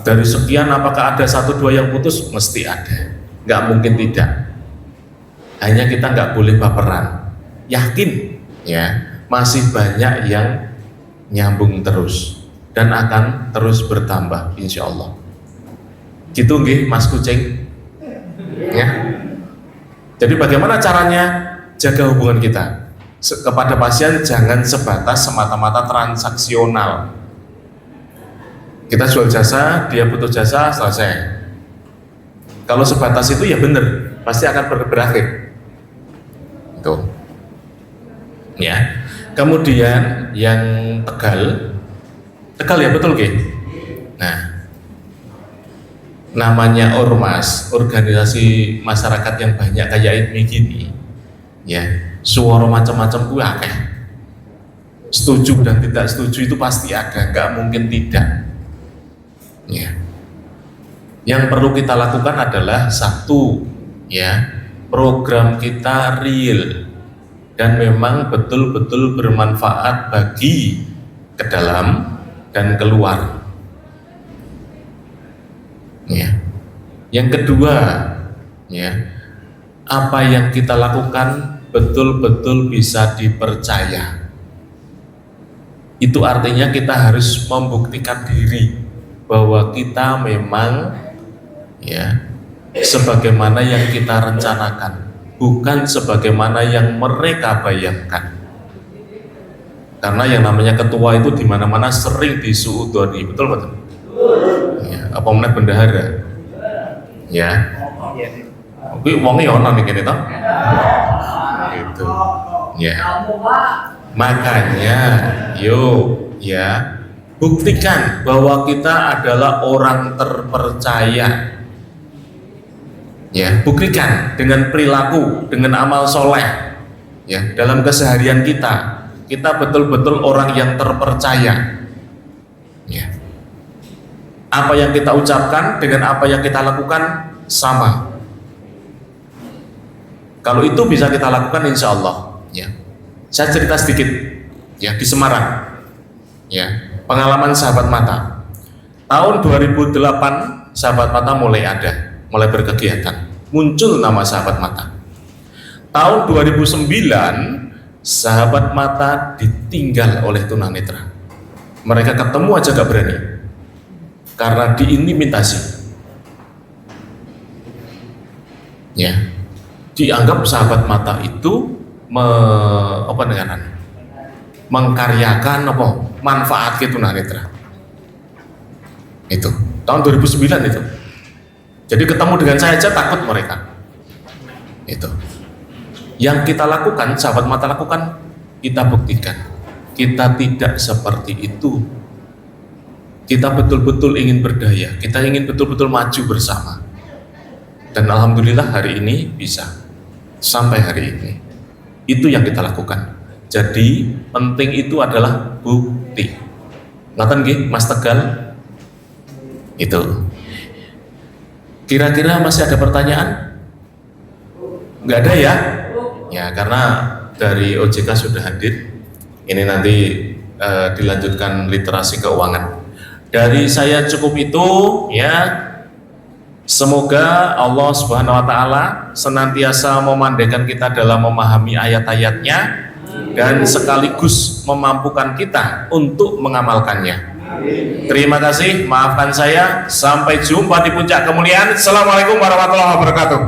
Dari sekian apakah ada 1-2 yang putus? Mesti ada, nggak mungkin tidak. Hanya kita nggak boleh baperan. Yakin ya, masih banyak yang nyambung terus dan akan terus bertambah insya Allah. Gitu nggih Mas Kucing ya. Jadi bagaimana caranya jaga hubungan kita kepada pasien? Jangan sebatas semata-mata transaksional. Kita jual jasa, dia butuh jasa, selesai. Kalau sebatas itu ya benar, pasti akan berakhir. Tuh. Ya. Kemudian yang Tegal ya betul Ki? Nah, namanya ormas, organisasi masyarakat yang banyak kayak ini gini, ya, suara macam-macam gue akeh. Setuju dan tidak setuju itu pasti ada, nggak mungkin tidak. Ya. Yang perlu kita lakukan adalah satu, ya, program kita real dan memang betul-betul bermanfaat bagi ke dalam dan keluar. Ya. Yang kedua, ya, apa yang kita lakukan betul-betul bisa dipercaya. Itu artinya kita harus membuktikan diri bahwa kita memang, ya, sebagaimana yang kita rencanakan, bukan sebagaimana yang mereka bayangkan. Karena yang namanya ketua itu di mana-mana sering disuudoni, betul betul. Ya, apa meneh bendahara. Ya. Oke, wongnya ono ning kene toh. Gitu. Ya. Makanya, yuk, ya, buktikan bahwa kita adalah orang terpercaya. Ya, buktikan dengan perilaku, dengan amal soleh, ya, dalam keseharian kita betul-betul orang yang terpercaya. Ya. Apa yang kita ucapkan dengan apa yang kita lakukan sama. Kalau itu bisa kita lakukan, insya Allah. Ya. Saya cerita sedikit, ya, di Semarang, ya, pengalaman sahabat mata. Tahun 2008 sahabat mata mulai berkegiatan, muncul nama sahabat mata. Tahun 2009 sahabat mata ditinggal oleh tunanetra. Mereka ketemu aja gak berani karena diintimidasi. Ya, dianggap sahabat mata itu mengkaryakan manfaat ke tunanetra. Itu tahun 2009 itu. Jadi ketemu dengan saya aja takut mereka. Itu. Yang kita lakukan, sahabat mata lakukan, kita buktikan kita tidak seperti itu. Kita betul-betul ingin berdaya, kita ingin betul-betul maju bersama. Dan alhamdulillah hari ini bisa, sampai hari ini. Itu yang kita lakukan. Jadi penting itu adalah bukti. Ngaten nggih Mas Tegal? Itu. Kira-kira masih ada pertanyaan? Nggak ada ya? Ya, karena dari OJK sudah hadir. Ini nanti dilanjutkan literasi keuangan. Dari saya cukup itu, ya. Semoga Allah Subhanahu wa taala senantiasa memandaikan kita dalam memahami ayat-ayatnya dan sekaligus memampukan kita untuk mengamalkannya. Terima kasih, maafkan saya. Sampai jumpa di puncak kemuliaan. Assalamualaikum warahmatullahi wabarakatuh.